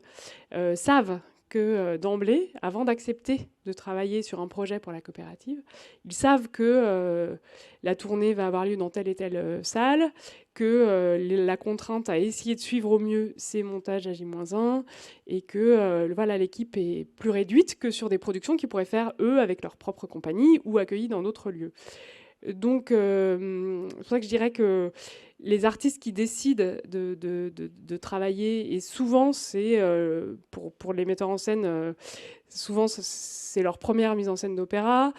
savent que d'emblée, avant d'accepter de travailler sur un projet pour la coopérative, ils savent que la tournée va avoir lieu dans telle et telle salle, que la contrainte à essayer de suivre au mieux ces montages à J-1, et que voilà, l'équipe est plus réduite que sur des productions qu'ils pourraient faire, eux, avec leur propre compagnie ou accueillis dans d'autres lieux. Donc, c'est pour ça que je dirais que les artistes qui décident de travailler, et souvent, c'est pour les metteurs en scène, souvent c'est leur première mise en scène d'opéra.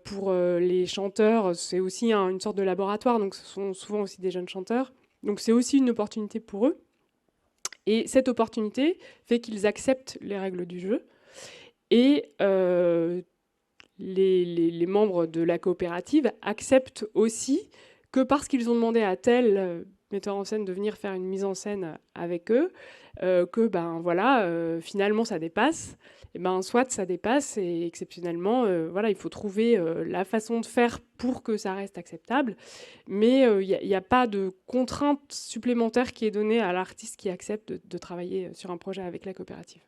Pour les chanteurs, c'est aussi une sorte de laboratoire, donc ce sont souvent aussi des jeunes chanteurs. Donc, c'est aussi une opportunité pour eux. Et cette opportunité fait qu'ils acceptent les règles du jeu. Et les membres de la coopérative acceptent aussi que parce qu'ils ont demandé à tel metteur en scène de venir faire une mise en scène avec eux, que ben voilà, finalement ça dépasse. Et ben soit ça dépasse et exceptionnellement, voilà, il faut trouver la façon de faire pour que ça reste acceptable. Mais il n'y a pas de contrainte supplémentaire qui est donnée à l'artiste qui accepte de travailler sur un projet avec la coopérative.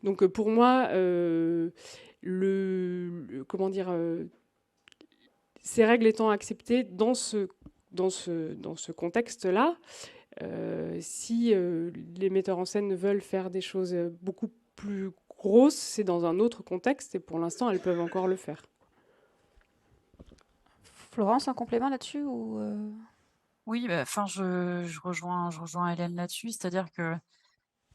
Donc pour moi, comment dire, ces règles étant acceptées dans ce contexte-là, si les metteurs en scène veulent faire des choses beaucoup plus grosses, c'est dans un autre contexte et pour l'instant, elles peuvent encore le faire. Florence, un complément là-dessus ou Oui, enfin, je rejoins Hélène là-dessus, c'est-à-dire que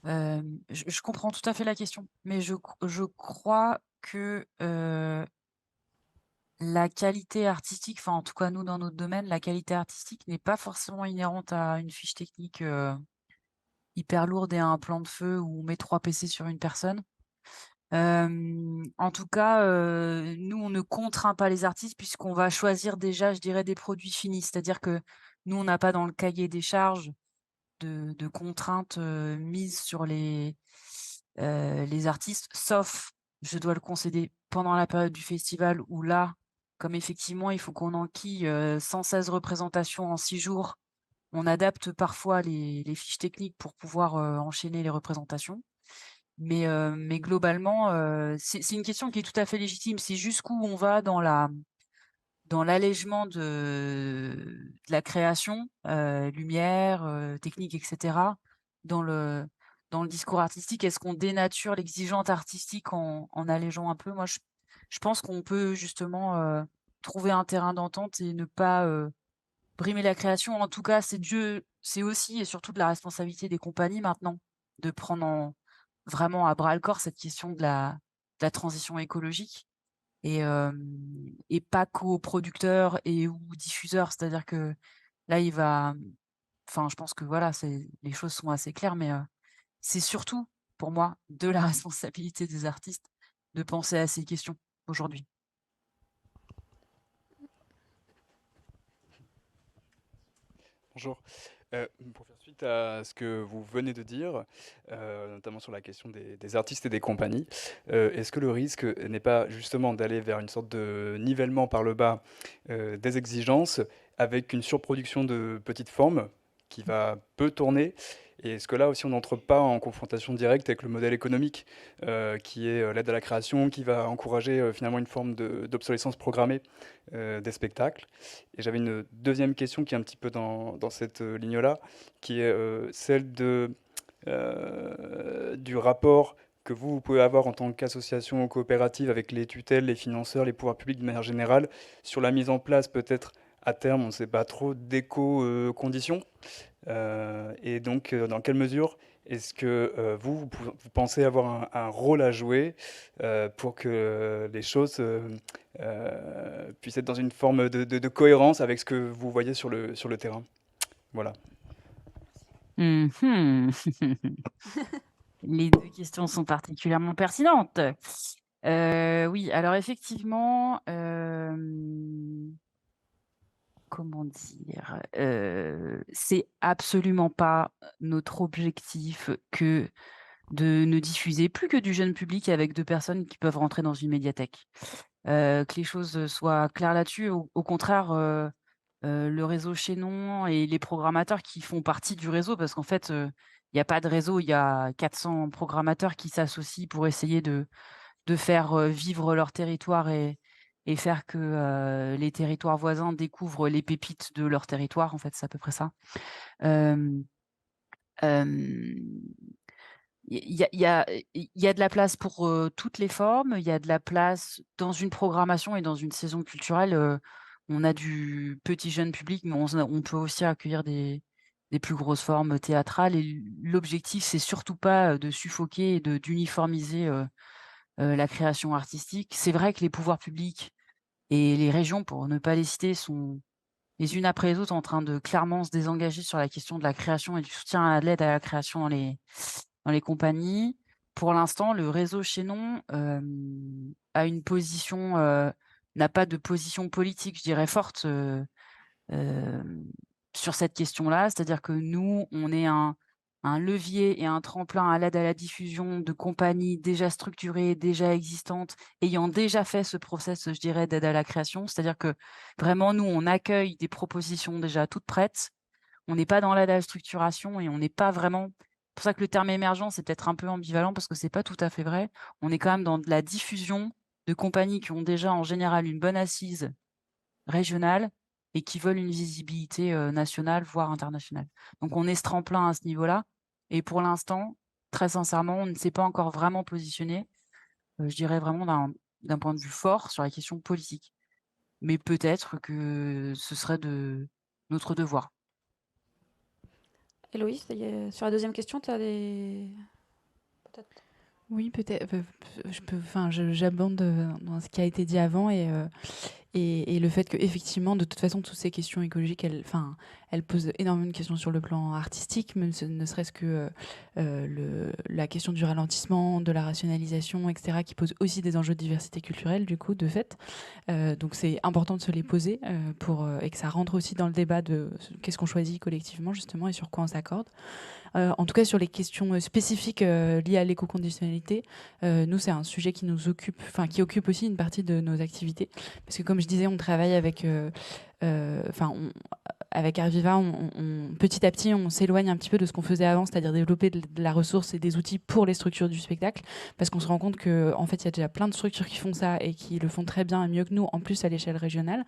je comprends tout à fait la question, mais je crois que la qualité artistique, enfin en tout cas nous dans notre domaine, la qualité artistique n'est pas forcément inhérente à une fiche technique hyper lourde et à un plan de feu où on met 3 PC sur une personne. En tout cas, nous on ne contraint pas les artistes puisqu'on va choisir déjà, je dirais, des produits finis. C'est-à-dire que nous on n'a pas dans le cahier des charges de contraintes mises sur les artistes, sauf, je dois le concéder, pendant la période du festival où là, comme effectivement il faut qu'on enquille 116 représentations en 6 jours, on adapte parfois les fiches techniques pour pouvoir enchaîner les représentations. Mais globalement, c'est une question qui est tout à fait légitime. C'est jusqu'où on va dans l'allègement de la création, lumière, technique, et cetera, dans le discours artistique. Est-ce qu'on dénature l'exigence artistique en allégeant un peu? Moi, je pense qu'on peut justement, trouver un terrain d'entente et ne pas, brimer la création. En tout cas, c'est aussi et surtout de la responsabilité des compagnies maintenant, de prendre vraiment à bras le corps cette question de la transition écologique. et pas qu'aux producteurs et ou diffuseurs. C'est-à-dire que là, enfin, je pense que voilà, les choses sont assez claires, mais c'est surtout, pour moi, de la responsabilité des artistes de penser à ces questions aujourd'hui. Bonjour. Pour faire suite à ce que vous venez de dire, notamment sur la question des artistes et des compagnies, est-ce que le risque n'est pas justement d'aller vers une sorte de nivellement par le bas des exigences avec une surproduction de petites formes qui va peu tourner? Et est-ce que là aussi on n'entre pas en confrontation directe avec le modèle économique qui est l'aide à la création, qui va encourager finalement une forme d'obsolescence programmée des spectacles? Et j'avais une deuxième question qui est un petit peu dans cette ligne-là, qui est celle du rapport que vous pouvez avoir en tant qu'association coopérative avec les tutelles, les financeurs, les pouvoirs publics de manière générale, sur la mise en place peut-être à terme, on ne sait pas trop, d'éco-conditions. Et donc, dans quelle mesure est-ce que vous pensez avoir un rôle à jouer pour que les choses puissent être dans une forme de cohérence avec ce que vous voyez sur le terrain? Voilà. Mhm. Les deux questions sont particulièrement pertinentes. Oui, alors effectivement, comment dire, c'est absolument pas notre objectif que de ne diffuser plus que du jeune public avec 2 personnes qui peuvent rentrer dans une médiathèque. Que les choses soient claires là-dessus. Au contraire, le réseau Chaînon et les programmateurs qui font partie du réseau, parce qu'en fait, il y a pas de réseau, il y a 400 programmateurs qui s'associent pour essayer de faire, vivre leur territoire et faire que, les territoires voisins découvrent les pépites de leur territoire, en fait, c'est à peu près ça. Hem, hem, il y a de la place pour, toutes les formes, il y a de la place dans une programmation et dans une saison culturelle, on a du petit jeune public, mais on peut aussi accueillir des plus grosses formes théâtrales et l'objectif, c'est surtout pas, de suffoquer et d'uniformiser, la création artistique. C'est vrai que les pouvoirs publics et les régions, pour ne pas les citer, sont les unes après les autres en train de clairement se désengager sur la question de la création et du soutien à l'aide à la création dans les compagnies. Pour l'instant, le réseau Chaînon, a une position, n'a pas de position politique, je dirais, forte, hem, sur cette question-là. C'est-à-dire que nous, on est un levier et un tremplin à l'aide à la diffusion de compagnies déjà structurées, déjà existantes, ayant déjà fait ce process, je dirais, d'aide à la création. C'est-à-dire que vraiment, nous, on accueille des propositions déjà toutes prêtes. On n'est pas dans l'aide à la structuration et on n'est pas vraiment. C'est pour ça que le terme émergent, c'est peut-être un peu ambivalent parce que c'est pas tout à fait vrai. On est quand même dans de la diffusion de compagnies qui ont déjà en général une bonne assise régionale et qui veulent une visibilité, nationale, voire internationale. Donc on est ce tremplin à ce niveau-là et pour l'instant, très sincèrement, on ne s'est pas encore vraiment positionné, je dirais vraiment d'un point de vue fort sur la question politique. Mais peut-être que ce serait de notre devoir. Héloïse, sur la deuxième question, tu as des... Peut-être. Oui, peut-être. J'abonde dans ce qui a été dit avant et le fait que effectivement, de toute façon, toutes ces questions écologiques, elles posent énormément de questions sur le plan artistique, même ne serait-ce que la question du ralentissement, de la rationalisation, etc., qui pose aussi des enjeux de diversité culturelle, du coup, de fait. Donc c'est important de se les poser et que ça rentre aussi dans le débat de qu'est-ce qu'on choisit collectivement, justement, et sur quoi on s'accorde. En tout cas, sur les questions spécifiques liées à l'éco-conditionnalité, nous, c'est un sujet qui nous occupe, qui occupe aussi une partie de nos activités. Parce que, comme je disais, on travaille avec avec Arviva, petit à petit, on s'éloigne un petit peu de ce qu'on faisait avant, c'est-à-dire développer de la ressource et des outils pour les structures du spectacle, parce qu'on se rend compte qu'en fait, il y a déjà plein de structures qui font ça et qui le font très bien et mieux que nous, en plus à l'échelle régionale.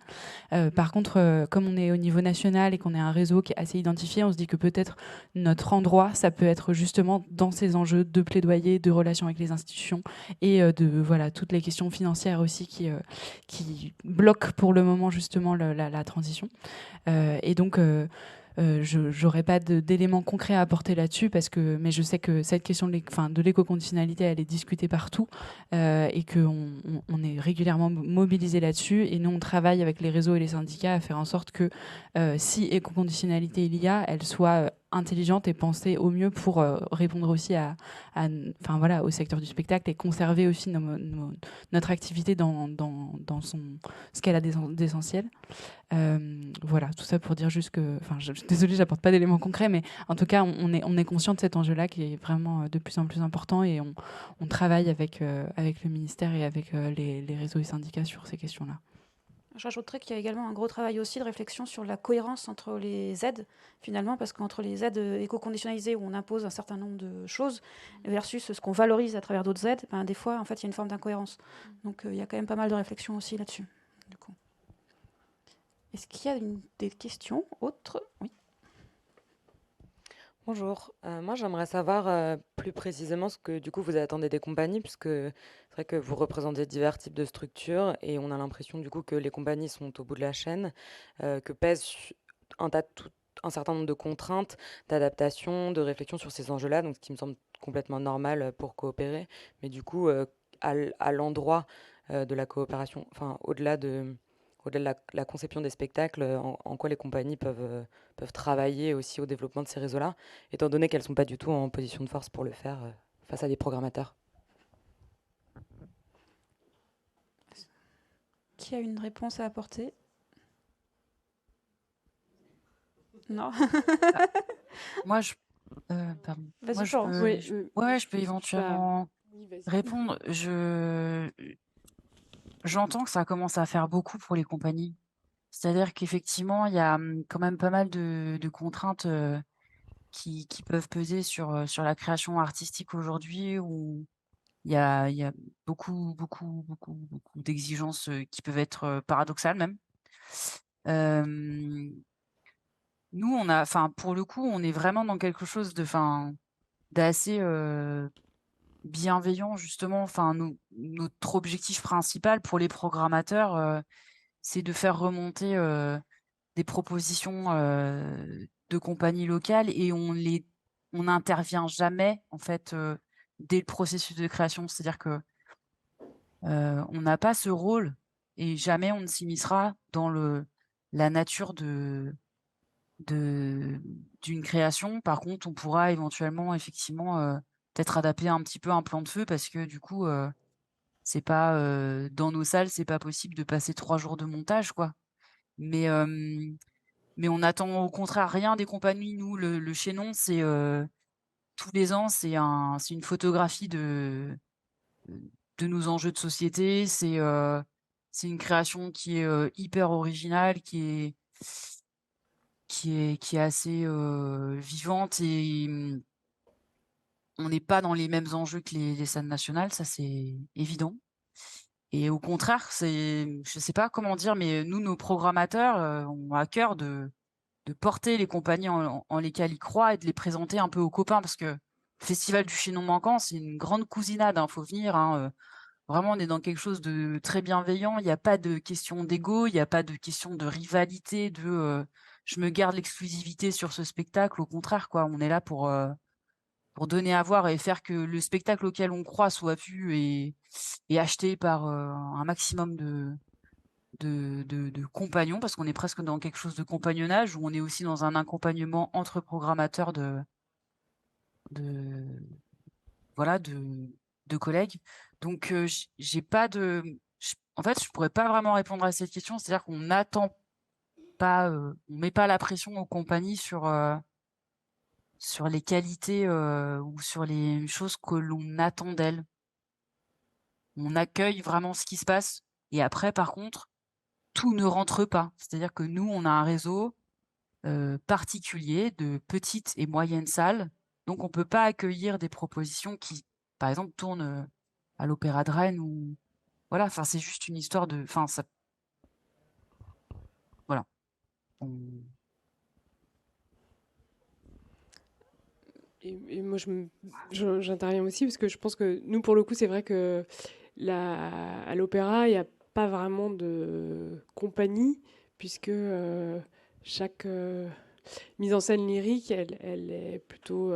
Par contre, comme on est au niveau national et qu'on est un réseau qui est assez identifié, on se dit que peut-être notre endroit, ça peut être justement dans ces enjeux de plaidoyer, de relations avec les institutions et de toutes les questions financières aussi qui bloquent pour le moment justement la transition. Et donc, Je n'aurais pas d'éléments concrets à apporter là-dessus, mais je sais que cette question de l'éco-conditionnalité, elle est discutée partout et qu'on est régulièrement mobilisé là-dessus. Et nous, on travaille avec les réseaux et les syndicats à faire en sorte que si éco-conditionnalité il y a, elle soit intelligente et pensée au mieux pour répondre aussi au secteur du spectacle et conserver aussi notre activité dans ce qu'elle a d'essentiel. Voilà, tout ça pour dire juste que, désolée, j'apporte pas d'éléments concrets, mais en tout cas, on est conscient de cet enjeu-là qui est vraiment de plus en plus important et on travaille avec le ministère et avec les réseaux et syndicats sur ces questions-là. Je rajouterais qu'il y a également un gros travail aussi de réflexion sur la cohérence entre les aides, finalement, parce qu'entre les aides éco-conditionnalisées où on impose un certain nombre de choses versus ce qu'on valorise à travers d'autres aides, des fois, en fait, il y a une forme d'incohérence. Donc, il y a quand même pas mal de réflexion aussi là-dessus. Du coup. Est-ce qu'il y a des questions autres? Oui. Bonjour, moi j'aimerais savoir plus précisément ce que du coup vous attendez des compagnies, puisque c'est vrai que vous représentez divers types de structures et on a l'impression du coup que les compagnies sont au bout de la chaîne, que pèse un certain nombre de contraintes, d'adaptation, de réflexion sur ces enjeux-là, donc ce qui me semble complètement normal pour coopérer, mais du coup à l'endroit de la coopération, enfin au-delà de la conception des spectacles, en quoi les compagnies peuvent travailler aussi au développement de ces réseaux-là, étant donné qu'elles ne sont pas du tout en position de force pour le faire face à des programmateurs. Qui a une réponse à apporter? Non. Moi, pardon. Vas-y, Moi, je Florence. peux, je peux éventuellement Oui, vas-y. répondre. J'entends que ça commence à faire beaucoup pour les compagnies. C'est-à-dire qu'effectivement, il y a quand même pas mal de contraintes qui peuvent peser sur la création artistique aujourd'hui, où il y a beaucoup d'exigences qui peuvent être paradoxales même. Nous, pour le coup, on est vraiment dans quelque chose d'assez bienveillant, justement. Notre objectif principal pour les programmateurs, c'est de faire remonter des propositions de compagnies locales et on n'intervient jamais, en fait, dès le processus de création. C'est-à-dire que on n'a pas ce rôle et jamais on ne s'immiscera dans la nature d'une création. Par contre, on pourra éventuellement, effectivement, peut-être adapter un petit peu un plan de feu parce que du coup, c'est pas, dans nos salles, c'est pas possible de passer 3 jours de montage, quoi. Mais on n'attend au contraire rien des compagnies. Nous, le chaînon, c'est, tous les ans, c'est une photographie de nos enjeux de société. C'est une création qui est, hyper originale, qui est assez, vivante et on n'est pas dans les mêmes enjeux que les salles nationales, ça c'est évident. Et au contraire, je sais pas comment dire, mais nous, nos programmateurs, ont à cœur de porter les compagnies en lesquelles ils croient et de les présenter un peu aux copains parce que le Festival du Chaînon Manquant, c'est une grande cousinade, hein, faut venir, hein, vraiment, on est dans quelque chose de très bienveillant. Il y a pas de question d'ego, il y a pas de question de rivalité, je me garde l'exclusivité sur ce spectacle. Au contraire, quoi, on est là pour donner à voir et faire que le spectacle auquel on croit soit vu et acheté par, un maximum de compagnons, parce qu'on est presque dans quelque chose de compagnonnage, où on est aussi dans un accompagnement entre programmateurs de voilà, de collègues. Donc, j'ai pas de en fait, je pourrais pas vraiment répondre à cette question. C'est-à-dire qu'on n'attend pas, on met pas la pression aux compagnies sur les qualités, ou sur les choses que l'on attend d'elles. On accueille vraiment ce qui se passe et après, par contre, tout ne rentre pas. C'est-à-dire que nous, on a un réseau, particulier de petites et moyennes salles, donc on peut pas accueillir des propositions qui, par exemple, tournent, à l'Opéra de Rennes ou voilà, c'est juste une histoire de ça voilà. On Et moi, j'interviens aussi parce que je pense que nous, pour le coup, c'est vrai que à l'opéra, il n'y a pas vraiment de compagnie puisque chaque mise en scène lyrique, elle est plutôt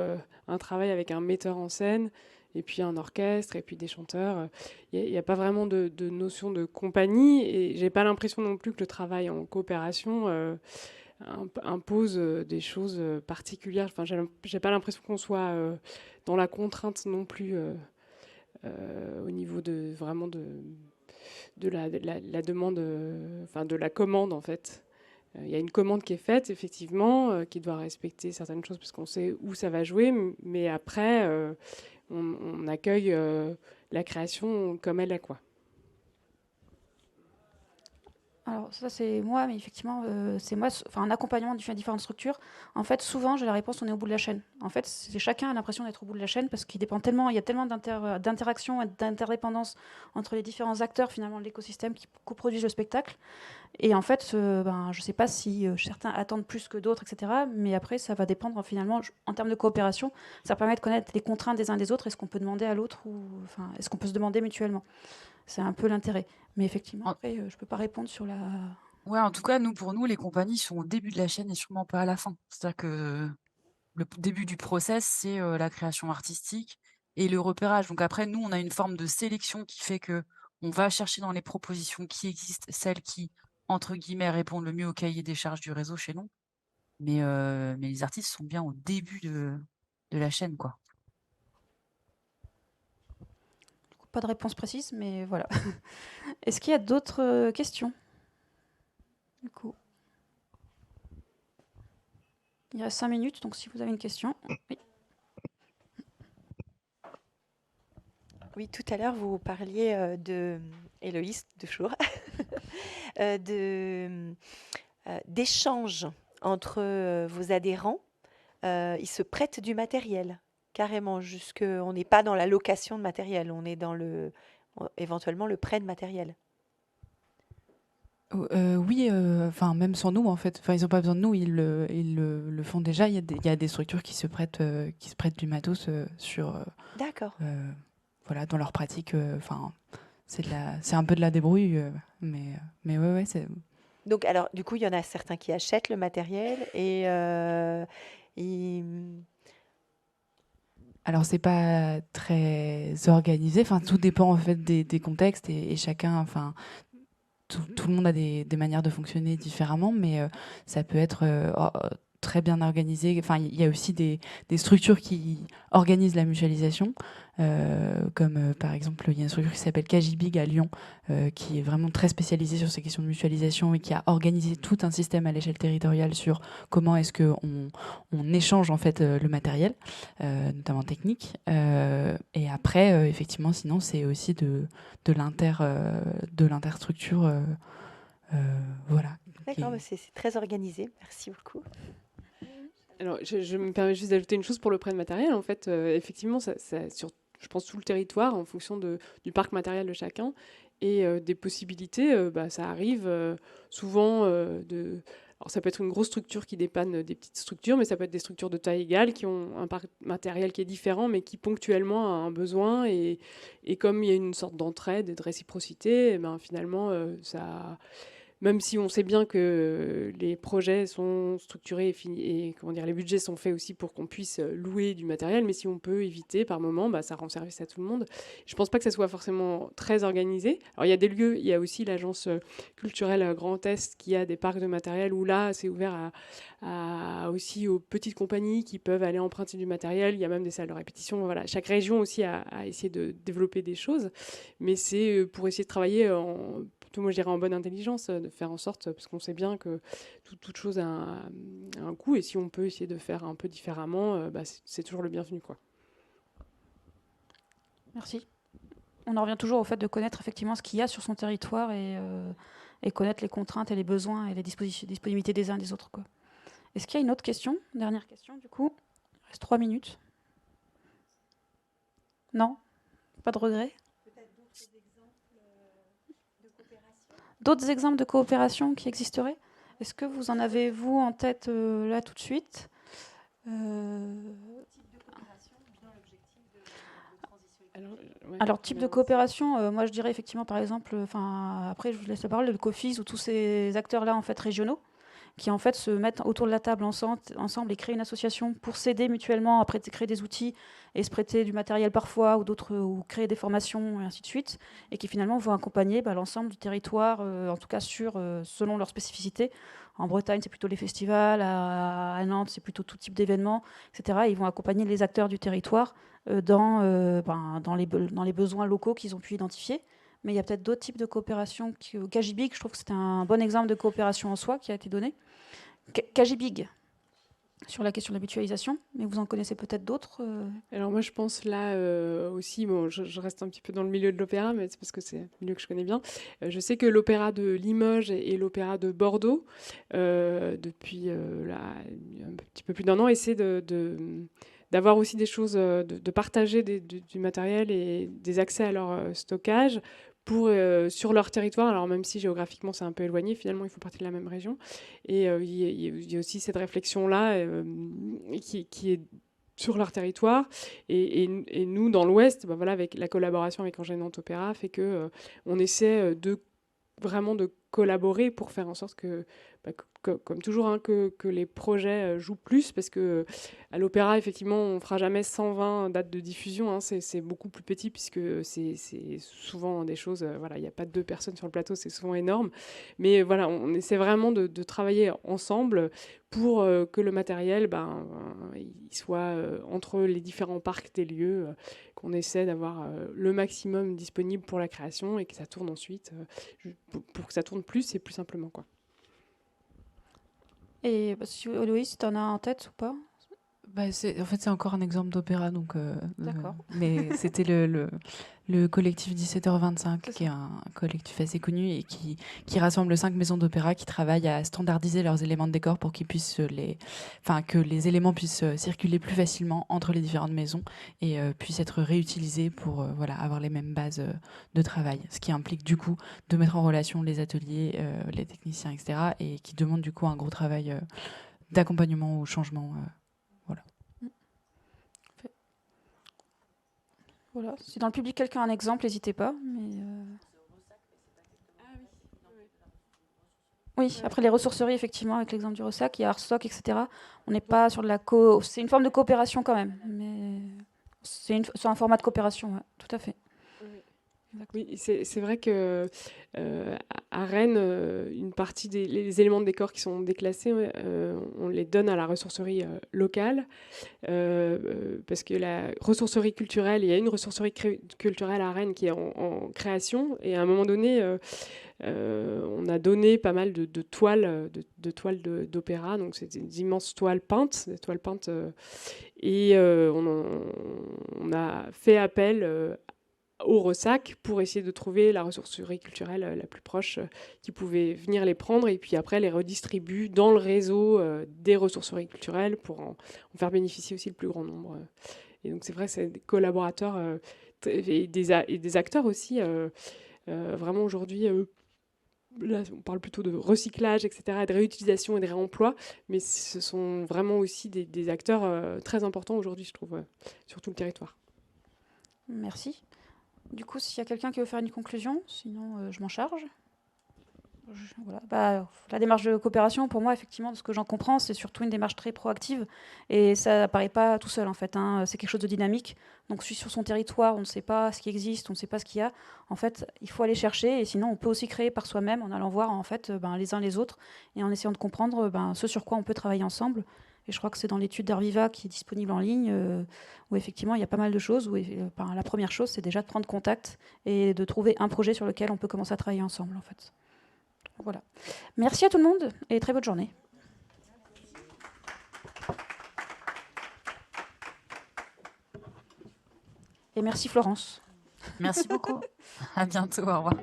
un travail avec un metteur en scène, et puis un orchestre, et puis des chanteurs. Il n'y a pas vraiment de notion de compagnie, et j'ai pas l'impression non plus que le travail en coopération impose des choses particulières. Enfin, j'ai pas l'impression qu'on soit dans la contrainte non plus au niveau de vraiment de la demande, enfin de la commande en fait. Il y a une commande qui est faite, effectivement, qui doit respecter certaines choses parce qu'on sait où ça va jouer, mais après, on accueille la création comme elle est, quoi. Alors ça c'est moi, mais effectivement c'est moi, enfin un accompagnement de différentes structures. En fait, souvent j'ai la réponse, on est au bout de la chaîne. En fait, chacun a l'impression d'être au bout de la chaîne parce qu'il dépend tellement, il y a tellement d'interactions et d'interdépendance entre les différents acteurs finalement de l'écosystème qui coproduisent le spectacle. Et en fait, je ne sais pas si certains attendent plus que d'autres, etc. Mais après, ça va dépendre finalement, en termes de coopération, ça permet de connaître les contraintes des uns des autres. Est-ce qu'on peut demander à l'autre ou enfin, est-ce qu'on peut se demander mutuellement? C'est un peu l'intérêt. Mais effectivement, après, je ne peux pas répondre sur la... Ouais, en tout cas, pour nous, les compagnies sont au début de la chaîne et sûrement pas à la fin. C'est-à-dire que le début du process, c'est la création artistique et le repérage. Donc après, nous, on a une forme de sélection qui fait que on va chercher dans les propositions qui existent celles qui, entre guillemets, répondent le mieux au cahier des charges du réseau chez nous. Mais les artistes sont bien au début de la chaîne, quoi. Pas de réponse précise, mais voilà. Est-ce qu'il y a d'autres questions? Du coup, il reste 5 minutes, donc si vous avez une question... Oui. Oui, tout à l'heure, vous parliez de Héloïse, toujours, d'échanges entre vos adhérents. Ils se prêtent du matériel, carrément, on n'est pas dans la location de matériel, on est dans éventuellement le prêt de matériel. Oui, enfin même sans nous en fait. Enfin, ils n'ont pas besoin de nous, ils le font déjà. Il y a des structures qui se prêtent du matos D'accord. voilà, dans leur pratique. Enfin, c'est un peu de la débrouille, mais ouais, c'est. Donc, alors, du coup, il y en a certains qui achètent le matériel et Alors c'est pas très organisé. Enfin, tout dépend en fait des contextes et chacun, enfin. Tout le monde a des manières de fonctionner différemment, mais ça peut être très bien organisé. Enfin, il y a aussi des structures qui organisent la mutualisation, comme par exemple, il y a une structure qui s'appelle Kajibig à Lyon, qui est vraiment très spécialisée sur ces questions de mutualisation et qui a organisé tout un système à l'échelle territoriale sur comment est-ce qu'on échange en fait le matériel, notamment technique. Et après, effectivement, sinon, c'est aussi de l'interstructure. Voilà. D'accord, c'est très organisé. Merci beaucoup. Alors, je me permets juste d'ajouter une chose pour le prêt de matériel. En fait, effectivement, sur, je pense, tout le territoire, en fonction du parc matériel de chacun et des possibilités, ça arrive souvent Alors, ça peut être une grosse structure qui dépanne des petites structures, mais ça peut être des structures de taille égale qui ont un parc matériel qui est différent, mais qui ponctuellement a un besoin. Et comme il y a une sorte d'entraide et de réciprocité, finalement, même si on sait bien que les projets sont structurés et finis, et comment dire, les budgets sont faits aussi pour qu'on puisse louer du matériel, mais si on peut éviter par moment, ça rend service à tout le monde. Je ne pense pas que ça soit forcément très organisé. Alors il y a des lieux, il y a aussi l'agence culturelle Grand Est qui a des parcs de matériel où là c'est ouvert aussi aux petites compagnies qui peuvent aller emprunter du matériel. Il y a même des salles de répétition. Voilà. Chaque région aussi a essayé de développer des choses, mais c'est pour essayer de travailler moi je dirais en bonne intelligence, de faire en sorte, parce qu'on sait bien que toute chose a un coût, et si on peut essayer de faire un peu différemment, c'est toujours le bienvenu, quoi. Merci. On en revient toujours au fait de connaître effectivement ce qu'il y a sur son territoire et connaître les contraintes et les besoins et les disponibilités des uns et des autres, quoi. Est-ce qu'il y a une autre question? Dernière question, du coup. Il reste 3 minutes. Non? Pas de regret? D'autres exemples de coopération qui existeraient? Est-ce que vous en avez, vous, en tête là tout de suite? Alors, type de coopération, moi je dirais effectivement, par exemple, après je vous laisse la parole, le COFIS ou tous ces acteurs-là en fait régionaux qui en fait se mettent autour de la table ensemble et créent une association pour s'aider mutuellement, après créer des outils et se prêter du matériel parfois ou créer des formations et ainsi de suite, et qui finalement vont accompagner l'ensemble du territoire, en tout cas selon leurs spécificités. En Bretagne, c'est plutôt les festivals, à Nantes, c'est plutôt tout type d'événements, etc. Et ils vont accompagner les acteurs du territoire dans les besoins locaux qu'ils ont pu identifier. Mais il y a peut-être d'autres types de coopération. Kajibig, je trouve que c'était un bon exemple de coopération en soi qui a été donné. Kajibig, sur la question de la mutualisation, mais vous en connaissez peut-être d'autres. Alors moi je pense là aussi, bon, je reste un petit peu dans le milieu de l'opéra, mais c'est parce que c'est un milieu que je connais bien. Je sais que l'opéra de Limoges et l'opéra de Bordeaux, depuis un petit peu plus d'1 an, essaient d'avoir aussi des choses, de partager du matériel et des accès à leur stockage sur leur territoire. Alors même si géographiquement c'est un peu éloigné, finalement ils font partie de la même région. Et il y a aussi cette réflexion-là qui est sur leur territoire. Et nous, dans l'Ouest, voilà, avec la collaboration avec Angers Nantes Opéra, fait que on essaie vraiment de collaborer pour faire en sorte que, comme toujours, hein, que les projets jouent plus, parce que à l'opéra, effectivement, on fera jamais 120 dates de diffusion, hein, c'est beaucoup plus petit, puisque c'est souvent des choses, voilà, il n'y a pas 2 personnes sur le plateau, c'est souvent énorme, mais voilà, on essaie vraiment de travailler ensemble pour que le matériel, il soit entre les différents parcs des lieux, qu'on essaie d'avoir le maximum disponible pour la création et que ça tourne ensuite, pour que ça tourne plus et plus simplement, quoi. Et Héloïse, tu en as en tête ou pas? En fait, c'est encore un exemple d'opéra, donc. D'accord. Mais c'était le collectif 17h25, C'est qui est ça. un collectif assez connu et qui rassemble 5 maisons d'opéra qui travaillent à standardiser leurs éléments de décor pour qu'ils puissent que les éléments puissent circuler plus facilement entre les différentes maisons et puissent être réutilisés pour avoir les mêmes bases de travail. Ce qui implique du coup de mettre en relation les ateliers, les techniciens, etc. et qui demande du coup un gros travail d'accompagnement au changement. Voilà. Si dans le public quelqu'un a un exemple, n'hésitez pas. Oui, après les ressourceries, effectivement, avec l'exemple du Ressac, il y a Arstock, etc. On n'est pas sur de la c'est une forme de coopération quand même, mais c'est un format de coopération, ouais, tout à fait. Oui, c'est vrai que à Rennes, une partie les éléments de décor qui sont déclassés, on les donne à la ressourcerie locale, parce que la ressourcerie culturelle, il y a une ressourcerie culturelle à Rennes qui est en création, et à un moment donné, on a donné pas mal de toiles, d'opéra, donc c'est des immenses toiles peintes, et on a fait appel au Ressac pour essayer de trouver la ressourcerie culturelle la plus proche qui pouvait venir les prendre, et puis après les redistribue dans le réseau des ressourceries culturelles pour en faire bénéficier aussi le plus grand nombre. Et donc c'est vrai que c'est des collaborateurs et des acteurs aussi. Vraiment aujourd'hui, là on parle plutôt de recyclage, etc., de réutilisation et de réemploi, mais ce sont vraiment aussi des acteurs très importants aujourd'hui, je trouve, sur tout le territoire. Merci. Du coup, s'il y a quelqu'un qui veut faire une conclusion, sinon je m'en charge. Voilà. La démarche de coopération, pour moi, effectivement, de ce que j'en comprends, c'est surtout une démarche très proactive, et ça n'apparaît pas tout seul, en fait, hein. C'est quelque chose de dynamique. Donc, sur son territoire, on ne sait pas ce qui existe, on ne sait pas ce qu'il y a. En fait, il faut aller chercher, et sinon, on peut aussi créer par soi-même en allant voir, en fait, les uns les autres, et en essayant de comprendre ce sur quoi on peut travailler ensemble. Et je crois que c'est dans l'étude d'Arviva qui est disponible en ligne, où effectivement il y a pas mal de choses. La première chose, c'est déjà de prendre contact et de trouver un projet sur lequel on peut commencer à travailler ensemble, en fait. Voilà. Merci à tout le monde et très bonne journée. Et merci Florence. Merci beaucoup. À bientôt. Au revoir.